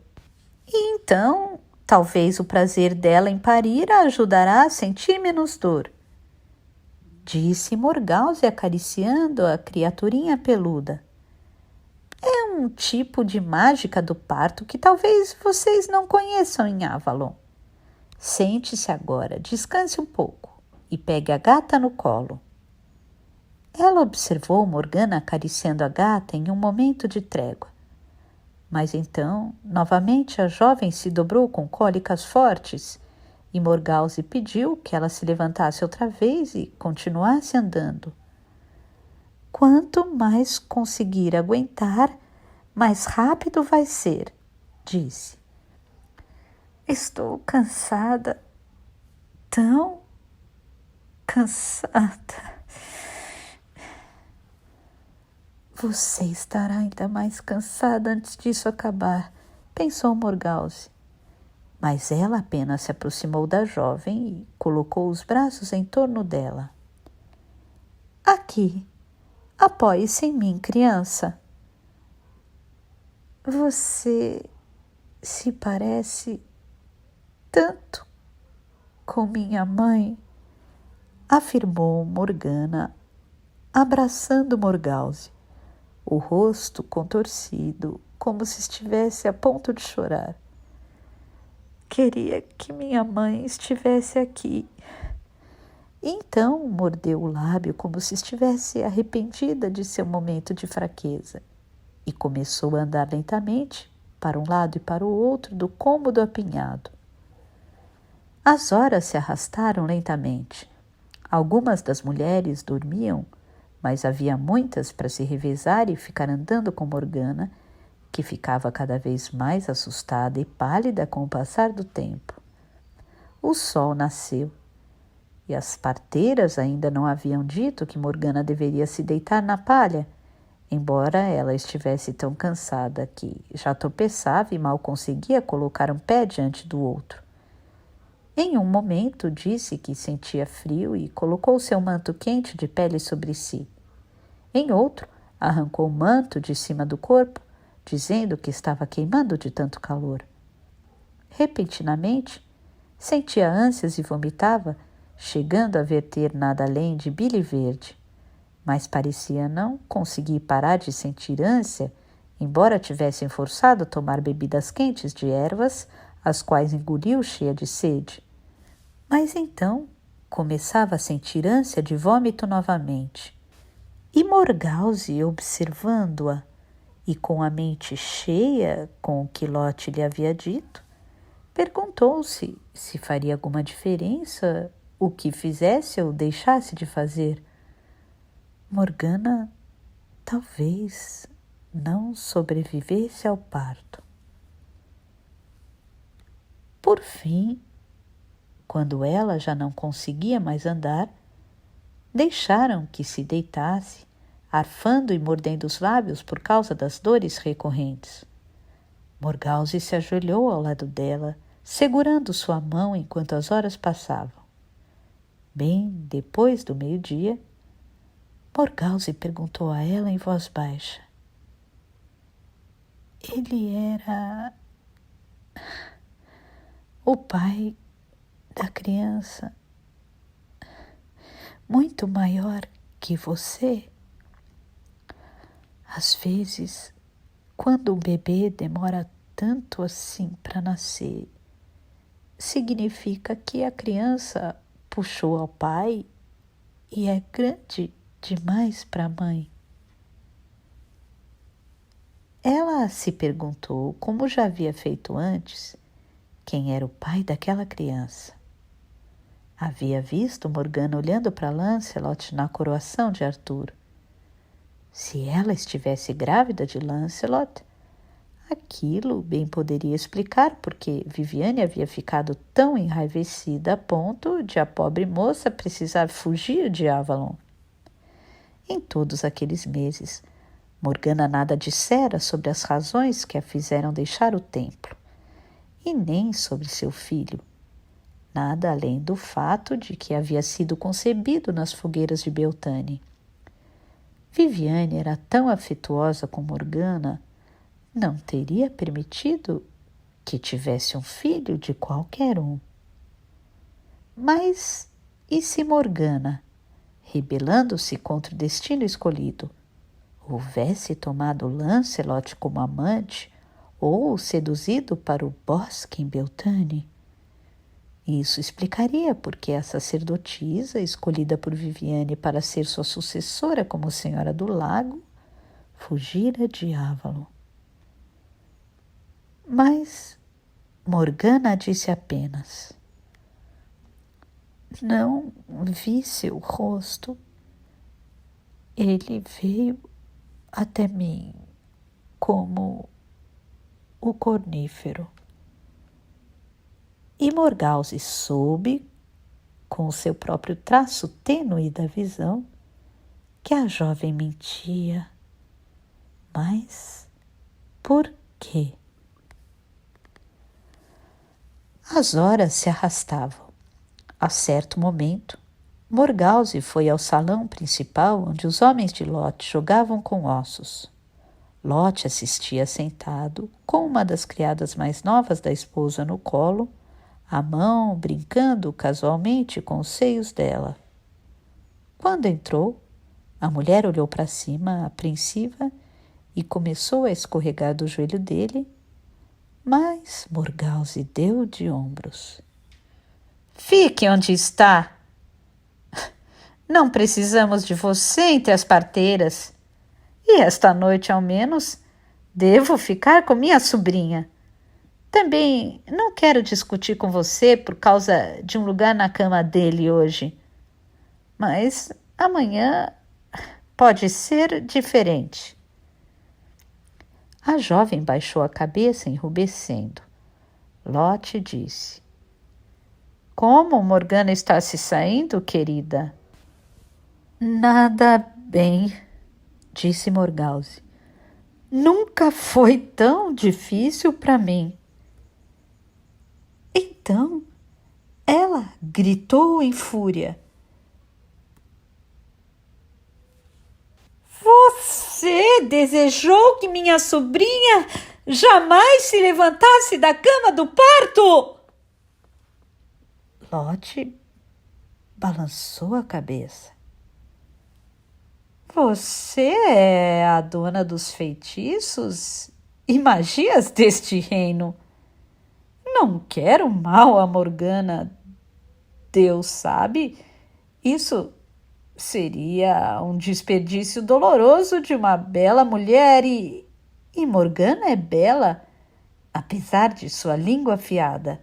E então, talvez o prazer dela em parir a ajudará a sentir menos dor, disse Morgause acariciando a criaturinha peluda. É um tipo de mágica do parto que talvez vocês não conheçam em Avalon. Sente-se agora, descanse um pouco e pegue a gata no colo. Ela observou Morgana acariciando a gata em um momento de trégua. Mas então, novamente, a jovem se dobrou com cólicas fortes e Morgause pediu que ela se levantasse outra vez e continuasse andando. Quanto mais conseguir aguentar, mais rápido vai ser, disse. Estou cansada, tão cansada. Você estará ainda mais cansada antes disso acabar, pensou Morgause. Mas ela apenas se aproximou da jovem e colocou os braços em torno dela. Aqui, apoie-se em mim, criança. Você se parece tanto com minha mãe, afirmou Morgana, abraçando Morgause, o rosto contorcido, como se estivesse a ponto de chorar. Queria que minha mãe estivesse aqui. Então mordeu o lábio como se estivesse arrependida de seu momento de fraqueza. e começou a andar lentamente para um lado e para o outro do cômodo apinhado. As horas se arrastaram lentamente. Algumas das mulheres dormiam, mas havia muitas para se revezar e ficar andando com Morgana, que ficava cada vez mais assustada e pálida com o passar do tempo. O sol nasceu e as parteiras ainda não haviam dito que Morgana deveria se deitar na palha, embora ela estivesse tão cansada que já tropeçava e mal conseguia colocar um pé diante do outro. Em um momento disse que sentia frio e colocou seu manto quente de pele sobre si. Em outro, arrancou o manto de cima do corpo, dizendo que estava queimando de tanto calor. Repentinamente, sentia ânsias e vomitava, chegando a verter nada além de bile verde. Mas parecia não conseguir parar de sentir ânsia, embora tivessem forçado a tomar bebidas quentes de ervas, as quais engoliu cheia de sede. Mas então começava a sentir ânsia de vômito novamente. E Morgause, observando-a, e com a mente cheia com o que Lot lhe havia dito, perguntou-se se faria alguma diferença o que fizesse ou deixasse de fazer. Morgana talvez não sobrevivesse ao parto. Por fim, quando ela já não conseguia mais andar, deixaram que se deitasse, arfando e mordendo os lábios por causa das dores recorrentes. Morgause se ajoelhou ao lado dela, segurando sua mão enquanto as horas passavam. Bem depois do meio-dia, Morgause perguntou a ela em voz baixa: ele era o pai da criança muito maior que você? Às vezes, quando o bebê demora tanto assim para nascer, significa que a criança puxou ao pai e é grande demais para a mãe. Ela se perguntou, como já havia feito antes, quem era o pai daquela criança. Havia visto Morgana olhando para Lancelot na coroação de Arthur. Se ela estivesse grávida de Lancelot, aquilo bem poderia explicar porque Viviane havia ficado tão enraivecida a ponto de a pobre moça precisar fugir de Avalon. Em todos aqueles meses, Morgana nada dissera sobre as razões que a fizeram deixar o templo, e nem sobre seu filho, nada além do fato de que havia sido concebido nas fogueiras de Beltane. Viviane era tão afetuosa com Morgana, não teria permitido que tivesse um filho de qualquer um. Mas e se Morgana, rebelando-se contra o destino escolhido, houvesse tomado Lancelot como amante ou o seduzido para o bosque em Beltane? Isso explicaria porque a sacerdotisa, escolhida por Viviane para ser sua sucessora como Senhora do Lago, fugira de Avalon. Mas Morgana disse apenas: não vi seu rosto. Ele veio até mim como o cornífero. E Morgause soube, com o seu próprio traço tênue da visão, que a jovem mentia. Mas por quê? As horas se arrastavam. A certo momento, Morgause foi ao salão principal onde os homens de Lot jogavam com ossos. Lot assistia sentado, com uma das criadas mais novas da esposa no colo, a mão brincando casualmente com os seios dela. Quando entrou, a mulher olhou para cima, apreensiva, e começou a escorregar do joelho dele, mas Morgause deu de ombros. Fique onde está. Não precisamos de você entre as parteiras. E esta noite, ao menos, Devo ficar com minha sobrinha. Também não quero discutir com você por causa de um lugar na cama dele hoje. Mas amanhã pode ser diferente. A jovem baixou a cabeça, enrubescendo. Lottie disse: Como Morgana está se saindo, querida? Nada bem, disse Morgause. Nunca foi tão difícil para mim. Então, ela gritou em fúria. Você desejou que minha sobrinha jamais se levantasse da cama do parto? Lottie balançou a cabeça. Você é a dona dos feitiços e magias deste reino. Não quero mal a Morgana. Deus sabe, isso seria um desperdício doloroso de uma bela mulher e Morgana é bela, apesar de sua língua afiada.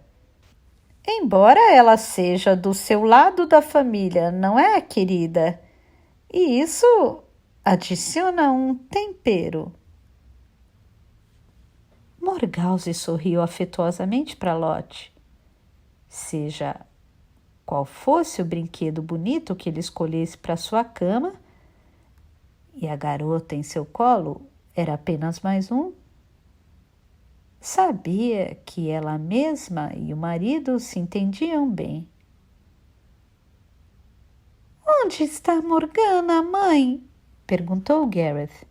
Embora ela seja do seu lado da família, não é, querida? E isso adiciona um tempero. Morgause sorriu afetuosamente para Lottie. Seja qual fosse o brinquedo bonito que ele escolhesse para sua cama, e a garota em seu colo era apenas mais um, sabia que ela mesma e o marido se entendiam bem. Onde está Morgana, mãe? Perguntou Gareth.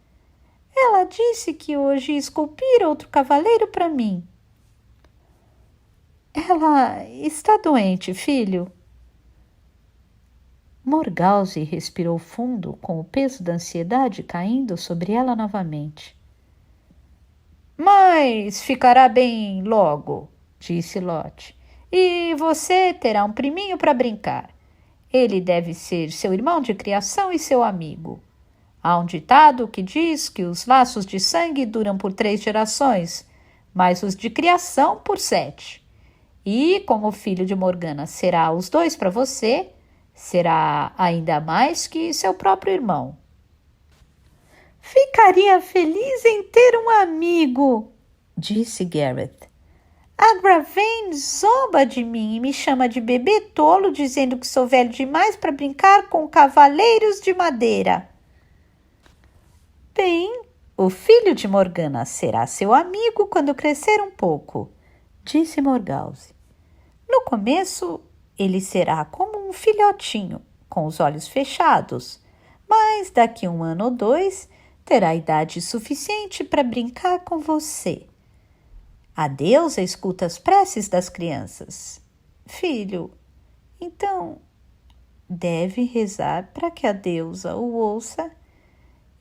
Ela disse que hoje ia esculpir outro cavaleiro para mim. Ela está doente, filho. Morgause respirou fundo, com o peso da ansiedade caindo sobre ela novamente. Mas ficará bem logo, disse Lottie. E você terá um priminho para brincar. Ele deve ser seu irmão de criação e seu amigo. Há um ditado que diz que os laços de sangue duram por 3 gerações, mas os de criação por 7. E como o filho de Morgana será os 2 para você, será ainda mais que seu próprio irmão. Ficaria feliz em ter um amigo, disse Gareth. A Gravane zomba de mim e me chama de bebê tolo, dizendo que sou velho demais para brincar com cavaleiros de madeira. Bem, o filho de Morgana será seu amigo quando crescer um pouco, disse Morgause. No começo, ele será como um filhotinho, com os olhos fechados, mas daqui 1 ano ou 2 terá idade suficiente para brincar com você. A deusa escuta as preces das crianças. Filho, então deve rezar para que a deusa o ouça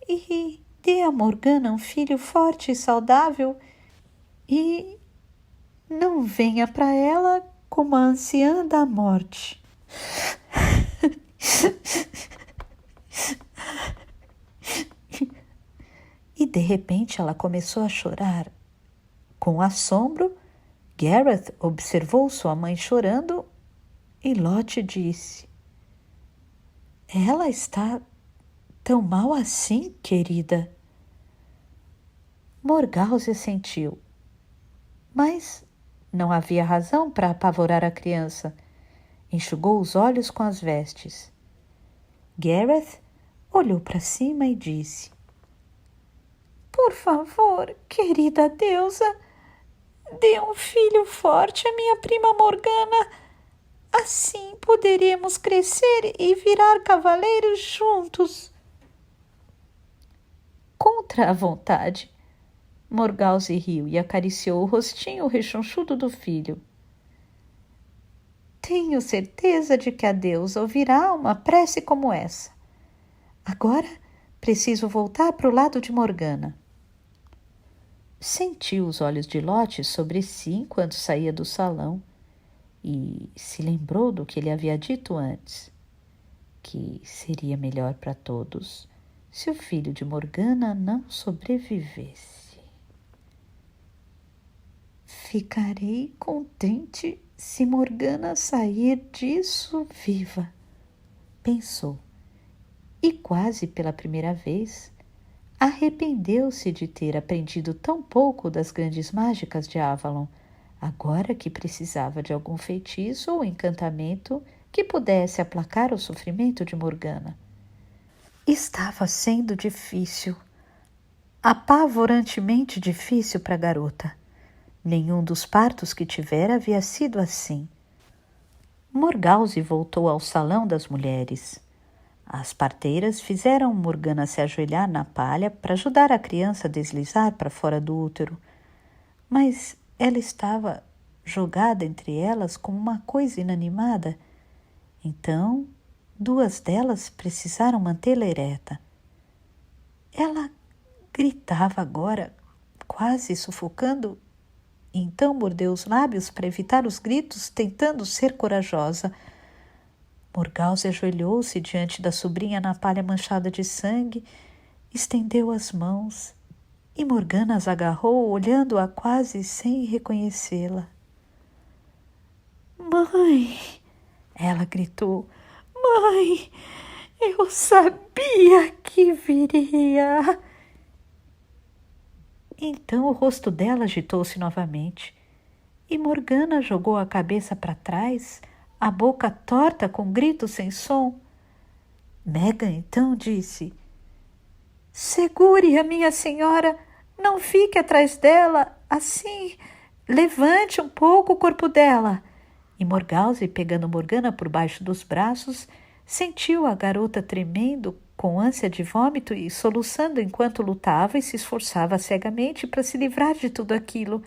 e dê a Morgana um filho forte e saudável e não venha para ela como a anciã da morte. E de repente ela começou a chorar. Com assombro, Gareth observou sua mãe chorando e Lottie disse: Ela está tão mal assim, querida? Morgause assentiu, mas não havia razão para apavorar a criança. Enxugou os olhos com as vestes. Gareth olhou para cima e disse: Por favor, querida deusa, dê um filho forte à minha prima Morgana. Assim poderemos crescer e virar cavaleiros juntos. Contra a vontade, Morgause riu e acariciou o rostinho rechonchudo do filho. Tenho certeza de que a deusa ouvirá uma prece como essa. Agora preciso voltar para o lado de Morgana. Sentiu os olhos de Lottie sobre si enquanto saía do salão e se lembrou do que ele havia dito antes, que seria melhor para todos se o filho de Morgana não sobrevivesse. Ficarei contente se Morgana sair disso viva, pensou, e quase pela primeira vez arrependeu-se de ter aprendido tão pouco das grandes mágicas de Avalon, agora que precisava de algum feitiço ou encantamento que pudesse aplacar o sofrimento de Morgana. Estava sendo difícil, apavorantemente difícil para a garota. Nenhum dos partos que tivera havia sido assim. Morgause voltou ao salão das mulheres. As parteiras fizeram Morgana se ajoelhar na palha para ajudar a criança a deslizar para fora do útero, mas ela estava jogada entre elas como uma coisa inanimada. Então, duas delas precisaram mantê-la ereta. Ela gritava agora, quase sufocando, e então mordeu os lábios para evitar os gritos, tentando ser corajosa. Morgause ajoelhou-se diante da sobrinha na palha manchada de sangue, estendeu as mãos e Morgana as agarrou, olhando-a quase sem reconhecê-la. Mãe! Ela gritou. Mãe! Eu sabia que viria! Então o rosto dela agitou-se novamente e Morgana jogou a cabeça para trás, a boca torta com gritos sem som. Megan então disse: Segure a minha senhora, não fique atrás dela, assim, levante um pouco o corpo dela. E Morgause, pegando Morgana por baixo dos braços, sentiu a garota tremendo com ânsia de vômito e soluçando enquanto lutava e se esforçava cegamente para se livrar de tudo aquilo.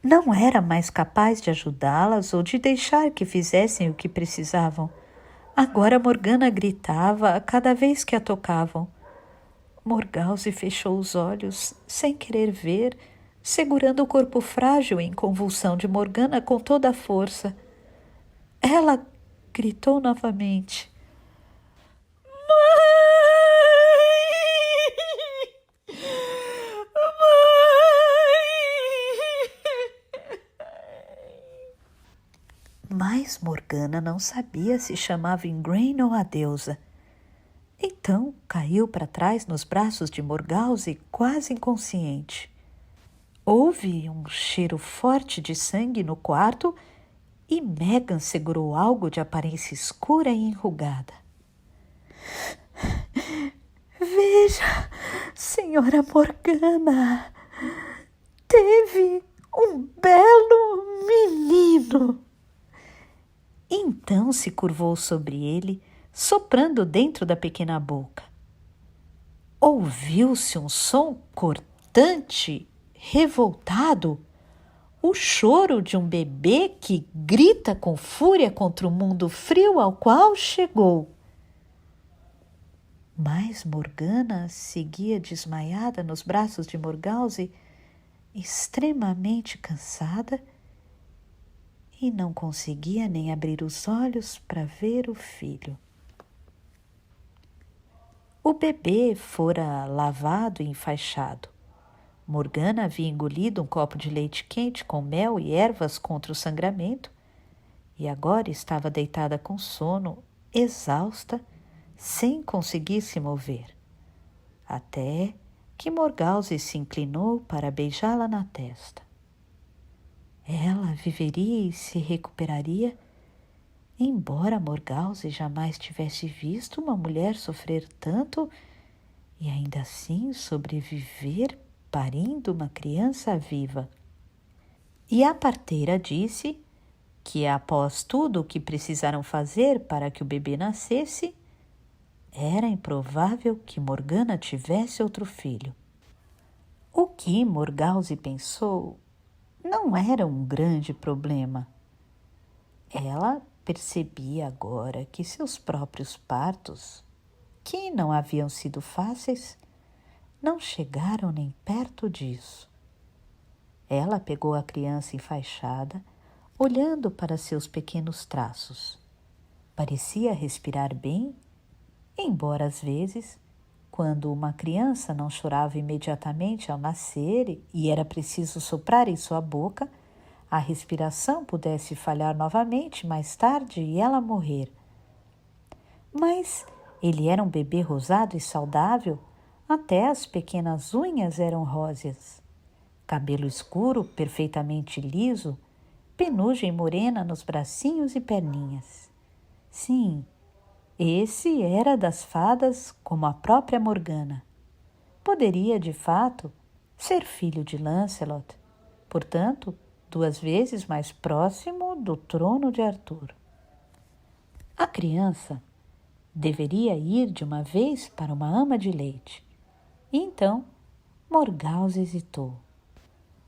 Não era mais capaz de ajudá-las ou de deixar que fizessem o que precisavam. Agora Morgana gritava a cada vez que a tocavam. Morgause fechou os olhos, sem querer ver, segurando o corpo frágil em convulsão de Morgana com toda a força. Ela gritou novamente. Mas Morgana não sabia se chamava Ingrain ou a deusa. Então caiu para trás nos braços de Morgause, quase inconsciente. Houve um cheiro forte de sangue no quarto e Megan segurou algo de aparência escura e enrugada. Veja, senhora Morgana, teve um belo menino. Então se curvou sobre ele, soprando dentro da pequena boca. Ouviu-se um som cortante, revoltado, o choro de um bebê que grita com fúria contra o mundo frio ao qual chegou. Mas Morgana seguia desmaiada nos braços de Morgause, extremamente cansada, e não conseguia nem abrir os olhos para ver o filho. O bebê fora lavado e enfaixado. Morgana havia engolido um copo de leite quente com mel e ervas contra o sangramento e agora estava deitada com sono, exausta, sem conseguir se mover. Até que Morgause se inclinou para beijá-la na testa. Ela viveria e se recuperaria, embora Morgause jamais tivesse visto uma mulher sofrer tanto e ainda assim sobreviver parindo uma criança viva. E a parteira disse que, após tudo o que precisaram fazer para que o bebê nascesse, era improvável que Morgana tivesse outro filho. O que Morgause pensou não era um grande problema. Ela percebia agora que seus próprios partos, que não haviam sido fáceis, não chegaram nem perto disso. Ela pegou a criança enfaixada, olhando para seus pequenos traços. Parecia respirar bem, embora às vezes, quando uma criança não chorava imediatamente ao nascer e era preciso soprar em sua boca, a respiração pudesse falhar novamente mais tarde e ela morrer. Mas ele era um bebê rosado e saudável, até as pequenas unhas eram róseas. Cabelo escuro, perfeitamente liso, penugem morena nos bracinhos e perninhas. Sim, esse era das fadas como a própria Morgana. Poderia, de fato, ser filho de Lancelot, portanto, 2 vezes mais próximo do trono de Arthur. A criança deveria ir de uma vez para uma ama de leite. E então, Morgause hesitou.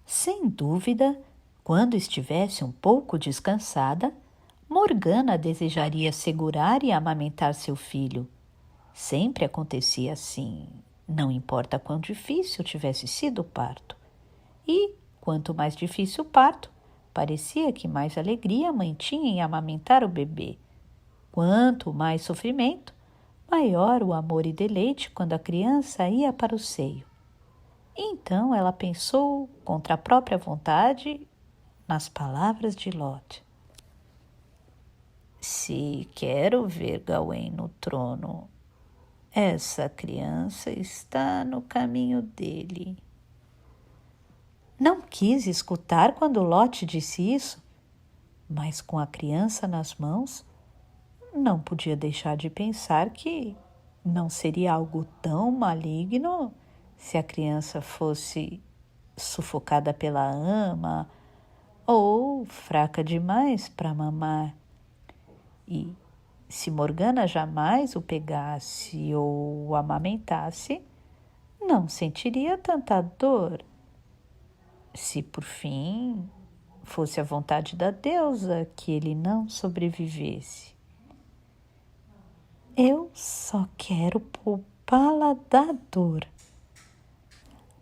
Sem dúvida, quando estivesse um pouco descansada, Morgana desejaria segurar e amamentar seu filho. Sempre acontecia assim, não importa quão difícil tivesse sido o parto. E, quanto mais difícil o parto, parecia que mais alegria a mãe tinha em amamentar o bebê. Quanto mais sofrimento, maior o amor e deleite quando a criança ia para o seio. Então ela pensou, contra a própria vontade, nas palavras de Lot. Se quero ver Gawain no trono, essa criança está no caminho dele. Não quis escutar quando Lot disse isso, mas com a criança nas mãos, não podia deixar de pensar que não seria algo tão maligno se a criança fosse sufocada pela ama ou fraca demais para mamar. E se Morgana jamais o pegasse ou o amamentasse, não sentiria tanta dor. Se, por fim, fosse a vontade da deusa que ele não sobrevivesse. Eu só quero poupá-la da dor.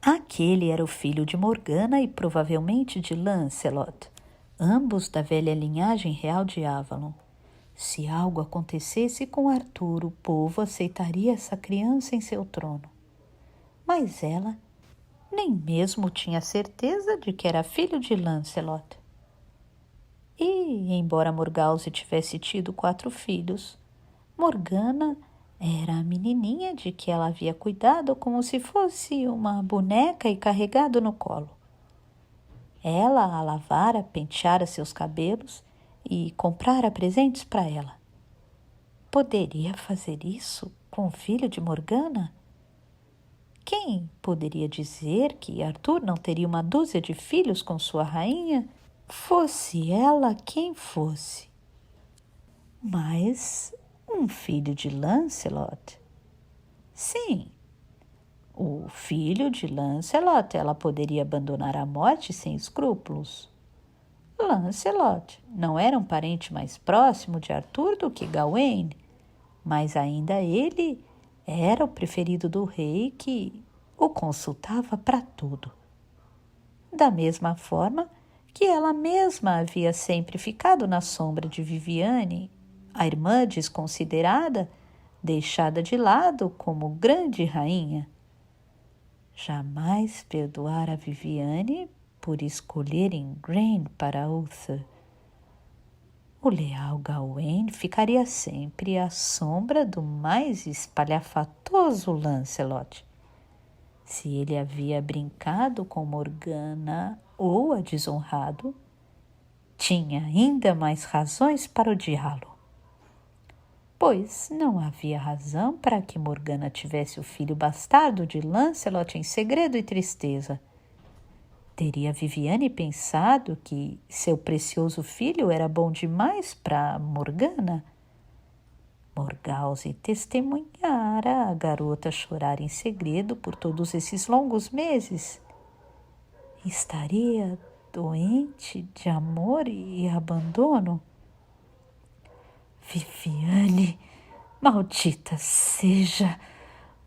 Aquele era o filho de Morgana e provavelmente de Lancelot, ambos da velha linhagem real de Avalon. Se algo acontecesse com Arthur, o povo aceitaria essa criança em seu trono. Mas ela nem mesmo tinha certeza de que era filho de Lancelot. E, embora Morgause tivesse tido 4 filhos, Morgana era a menininha de que ela havia cuidado como se fosse uma boneca e carregado no colo. Ela a lavara, penteara seus cabelos e comprara presentes para ela. Poderia fazer isso com o filho de Morgana? Quem poderia dizer que Arthur não teria uma dúzia de filhos com sua rainha, fosse ela quem fosse? Mas um filho de Lancelot? Sim, o filho de Lancelot ela poderia abandonar a morte sem escrúpulos. Lancelot não era um parente mais próximo de Arthur do que Gawain, mas ainda ele era o preferido do rei que o consultava para tudo. Da mesma forma que ela mesma havia sempre ficado na sombra de Viviane, a irmã desconsiderada, deixada de lado como grande rainha. Jamais perdoara Viviane por escolher Igraine para Uther. O leal Gawain ficaria sempre à sombra do mais espalhafatoso Lancelot. Se ele havia brincado com Morgana ou a desonrado, tinha ainda mais razões para odiá-lo. Pois não havia razão para que Morgana tivesse o filho bastardo de Lancelot em segredo e tristeza. Teria Viviane pensado que seu precioso filho era bom demais para Morgana? Morgause testemunhara a garota chorar em segredo por todos esses longos meses. Estaria doente de amor e abandono? Viviane, maldita seja,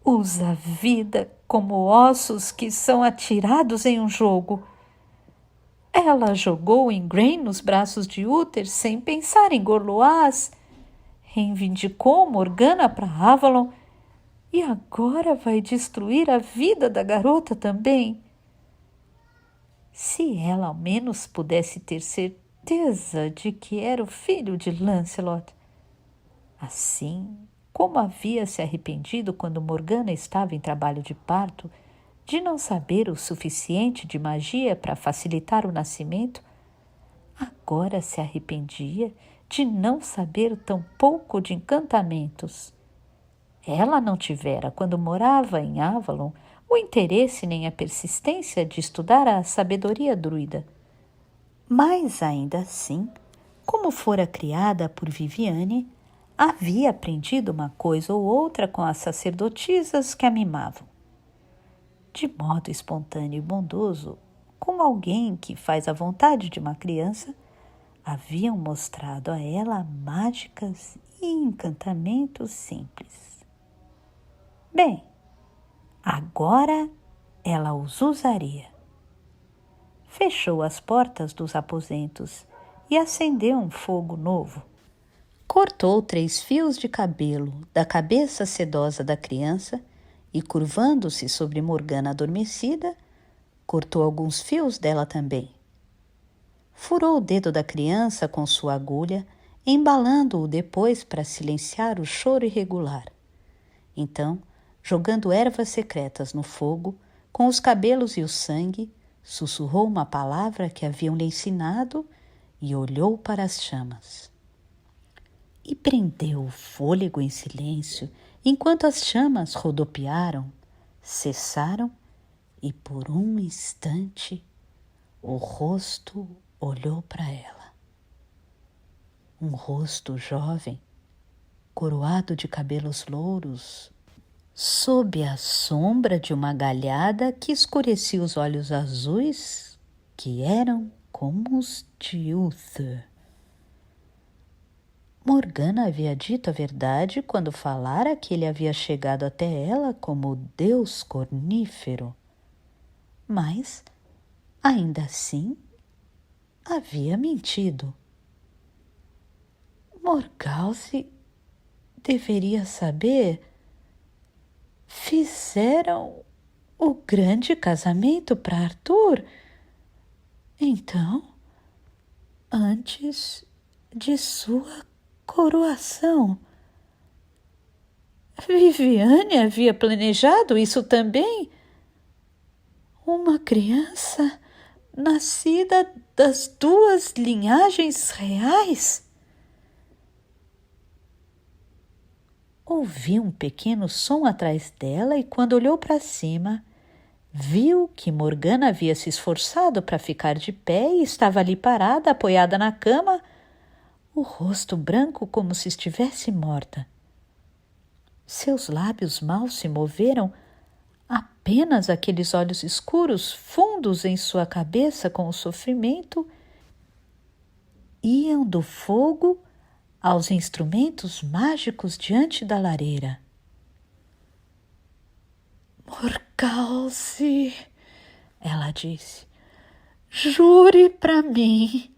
usa a vida como ossos que são atirados em um jogo. Ela jogou Igraine nos braços de Uther sem pensar em Gorloás, reivindicou Morgana para Avalon E agora vai destruir a vida da garota também? Se ela ao menos pudesse ter certeza de que era o filho de Lancelot. Assim como havia se arrependido quando Morgana estava em trabalho de parto, de não saber o suficiente de magia para facilitar o nascimento, agora se arrependia de não saber tão pouco de encantamentos. Ela não tivera, quando morava em Avalon, o interesse nem a persistência de estudar a sabedoria druida. Mas ainda assim, como fora criada por Viviane, havia aprendido uma coisa ou outra com as sacerdotisas que a mimavam. De modo espontâneo e bondoso, como alguém que faz a vontade de uma criança, haviam mostrado a ela mágicas e encantamentos simples. Bem, agora ela os usaria. Fechou as portas dos aposentos e acendeu um fogo novo. Cortou 3 fios de cabelo da cabeça sedosa da criança e, curvando-se sobre Morgana adormecida, cortou alguns fios dela também. Furou o dedo da criança com sua agulha, embalando-o depois para silenciar o choro irregular. Então, jogando ervas secretas no fogo, com os cabelos e o sangue, sussurrou uma palavra que haviam-lhe ensinado e olhou para as chamas. E prendeu o fôlego em silêncio enquanto as chamas rodopiaram, cessaram e por um instante o rosto olhou para ela. Um rosto jovem, coroado de cabelos louros, sob a sombra de uma galhada que escurecia os olhos azuis, que eram como os de Uther. Morgana havia dito a verdade quando falara que ele havia chegado até ela como Deus cornífero. Mas, ainda assim, havia mentido. Morgause deveria saber. Fizeram o grande casamento para Arthur. Então, antes de sua coroação, Viviane havia planejado isso também? Uma criança nascida das 2 linhagens reais? Ouviu um pequeno som atrás dela e, quando olhou para cima, viu que Morgana havia se esforçado para ficar de pé e estava ali parada, apoiada na cama, o rosto branco como se estivesse morta. Seus lábios mal se moveram, apenas aqueles olhos escuros, fundos em sua cabeça com o sofrimento, iam do fogo aos instrumentos mágicos diante da lareira. Morgause, ela disse, jure para mim.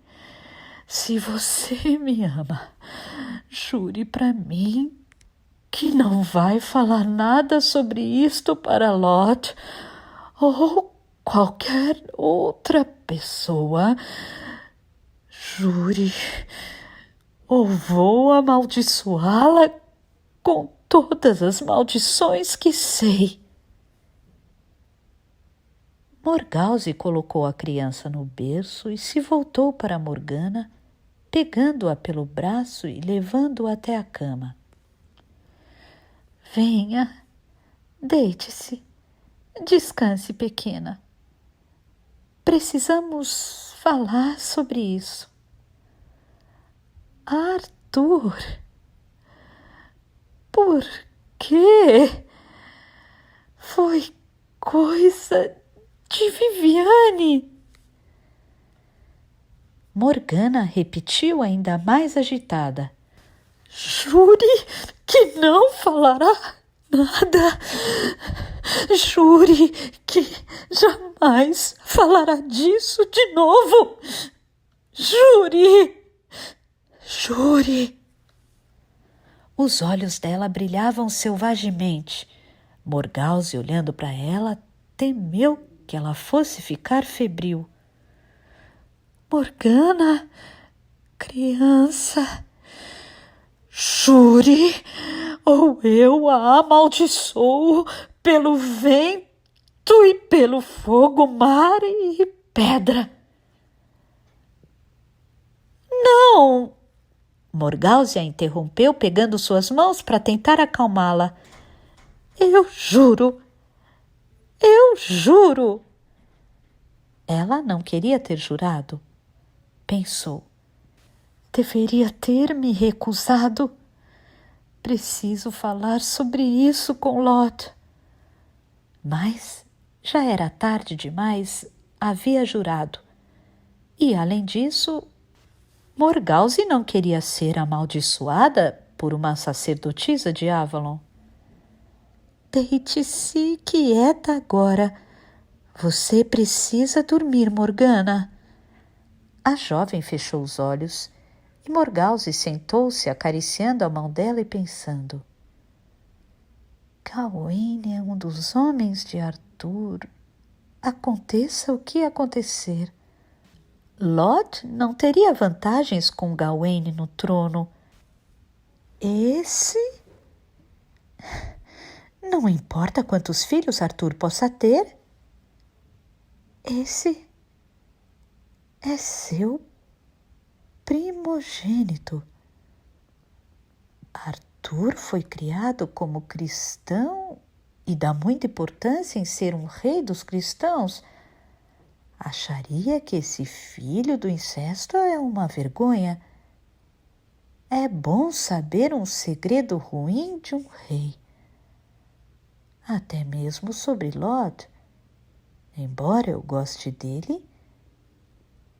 Se você me ama, jure para mim que não vai falar nada sobre isto para Lot ou qualquer outra pessoa. Jure, ou vou amaldiçoá-la com todas as maldições que sei. Morgause colocou a criança no berço e se voltou para Morgana, pegando-a pelo braço e levando-a até a cama. Venha, deite-se, descanse, pequena. Precisamos falar sobre isso. Arthur, por quê? Foi coisa de Viviane. Morgana repetiu ainda mais agitada. Jure que não falará nada. Jure que jamais falará disso de novo. Jure! Jure! Os olhos dela brilhavam selvagemente. Morgause, olhando para ela, temeu que ela fosse ficar febril. Morgana, criança, jure ou eu a amaldiçoo pelo vento e pelo fogo, mar e pedra. Não! Morgause a interrompeu, pegando suas mãos para tentar acalmá-la. Eu juro! Eu juro! Ela não queria ter jurado. Pensou. Deveria ter me recusado. Preciso falar sobre isso com Lot. Mas já era tarde demais, havia jurado. E, além disso, Morgause não queria ser amaldiçoada por uma sacerdotisa de Avalon. Deite-se quieta agora. Você precisa dormir, Morgana. A jovem fechou os olhos e Morgause sentou-se acariciando a mão dela e pensando. Gawain é um dos homens de Arthur. Aconteça o que acontecer. Lot não teria vantagens com Gawain no trono. Esse? Não importa quantos filhos Arthur possa ter. Esse é seu primogênito. Arthur foi criado como cristão e dá muita importância em ser um rei dos cristãos. Acharia que esse filho do incesto é uma vergonha. É bom saber um segredo ruim de um rei. Até mesmo sobre Lot. Embora eu goste dele,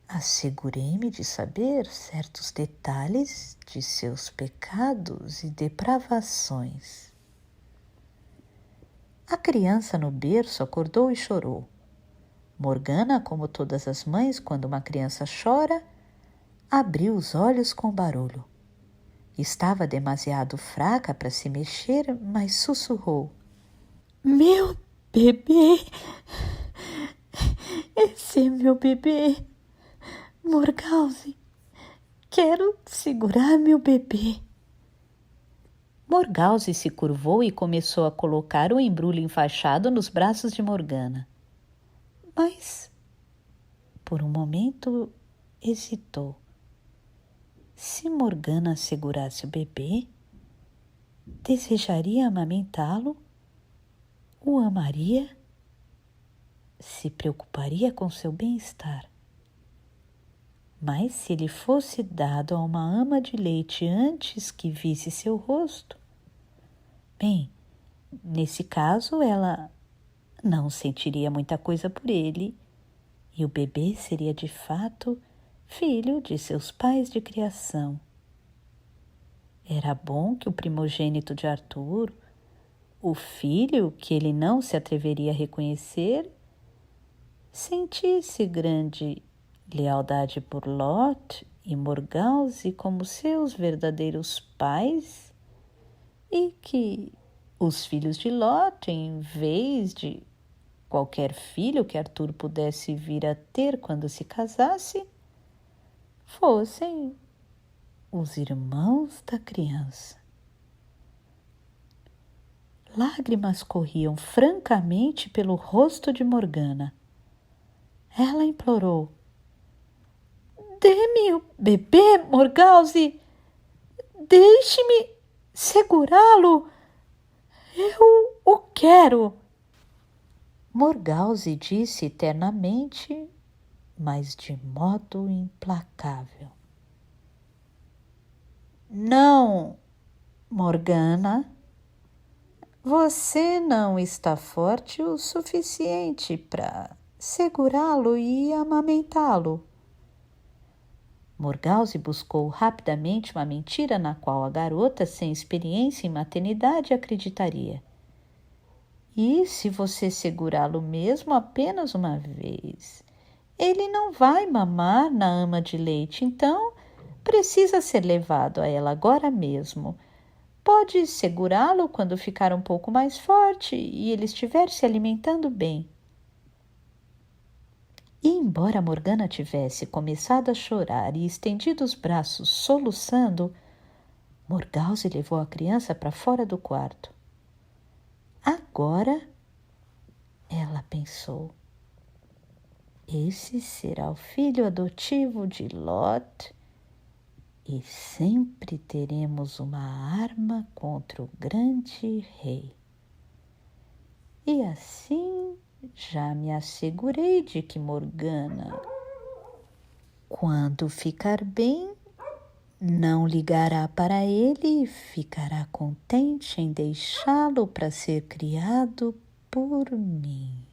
assegurei-me de saber certos detalhes de seus pecados e depravações. A criança no berço acordou e chorou. Morgana, como todas as mães, quando uma criança chora, abriu os olhos com barulho. Estava demasiado fraca para se mexer, mas sussurrou. Meu bebê! Esse é meu bebê! Morgause, quero segurar meu bebê. Morgause se curvou e começou a colocar o embrulho enfaixado nos braços de Morgana. Mas, por um momento, hesitou. Se Morgana segurasse o bebê, desejaria amamentá-lo? O amaria? Se preocuparia com seu bem-estar? Mas se ele fosse dado a uma ama de leite antes que visse seu rosto? Bem, nesse caso ela não sentiria muita coisa por ele e o bebê seria de fato filho de seus pais de criação. Era bom que o primogênito de Arthur, o filho que ele não se atreveria a reconhecer, sentisse grande lealdade por Lot e Morgause como seus verdadeiros pais e que os filhos de Lot, em vez de qualquer filho que Arthur pudesse vir a ter quando se casasse, fossem os irmãos da criança. Lágrimas corriam francamente pelo rosto de Morgana. Ela implorou. Dê-me o bebê, Morgause. Deixe-me segurá-lo. Eu o quero. Morgause disse ternamente, mas de modo implacável. Não, Morgana. Você não está forte o suficiente para segurá-lo e amamentá-lo. Morgause buscou rapidamente uma mentira na qual a garota, sem experiência em maternidade, acreditaria. E se você segurá-lo mesmo apenas uma vez, ele não vai mamar na ama de leite, então precisa ser levado a ela agora mesmo. Pode segurá-lo quando ficar um pouco mais forte e ele estiver se alimentando bem. E embora Morgana tivesse começado a chorar e estendido os braços soluçando, Morgause levou a criança para fora do quarto. Agora, ela pensou, esse será o filho adotivo de Lot e sempre teremos uma arma contra o grande rei. E assim já me assegurei de que Morgana, quando ficar bem, não ligará para ele e ficará contente em deixá-lo para ser criado por mim.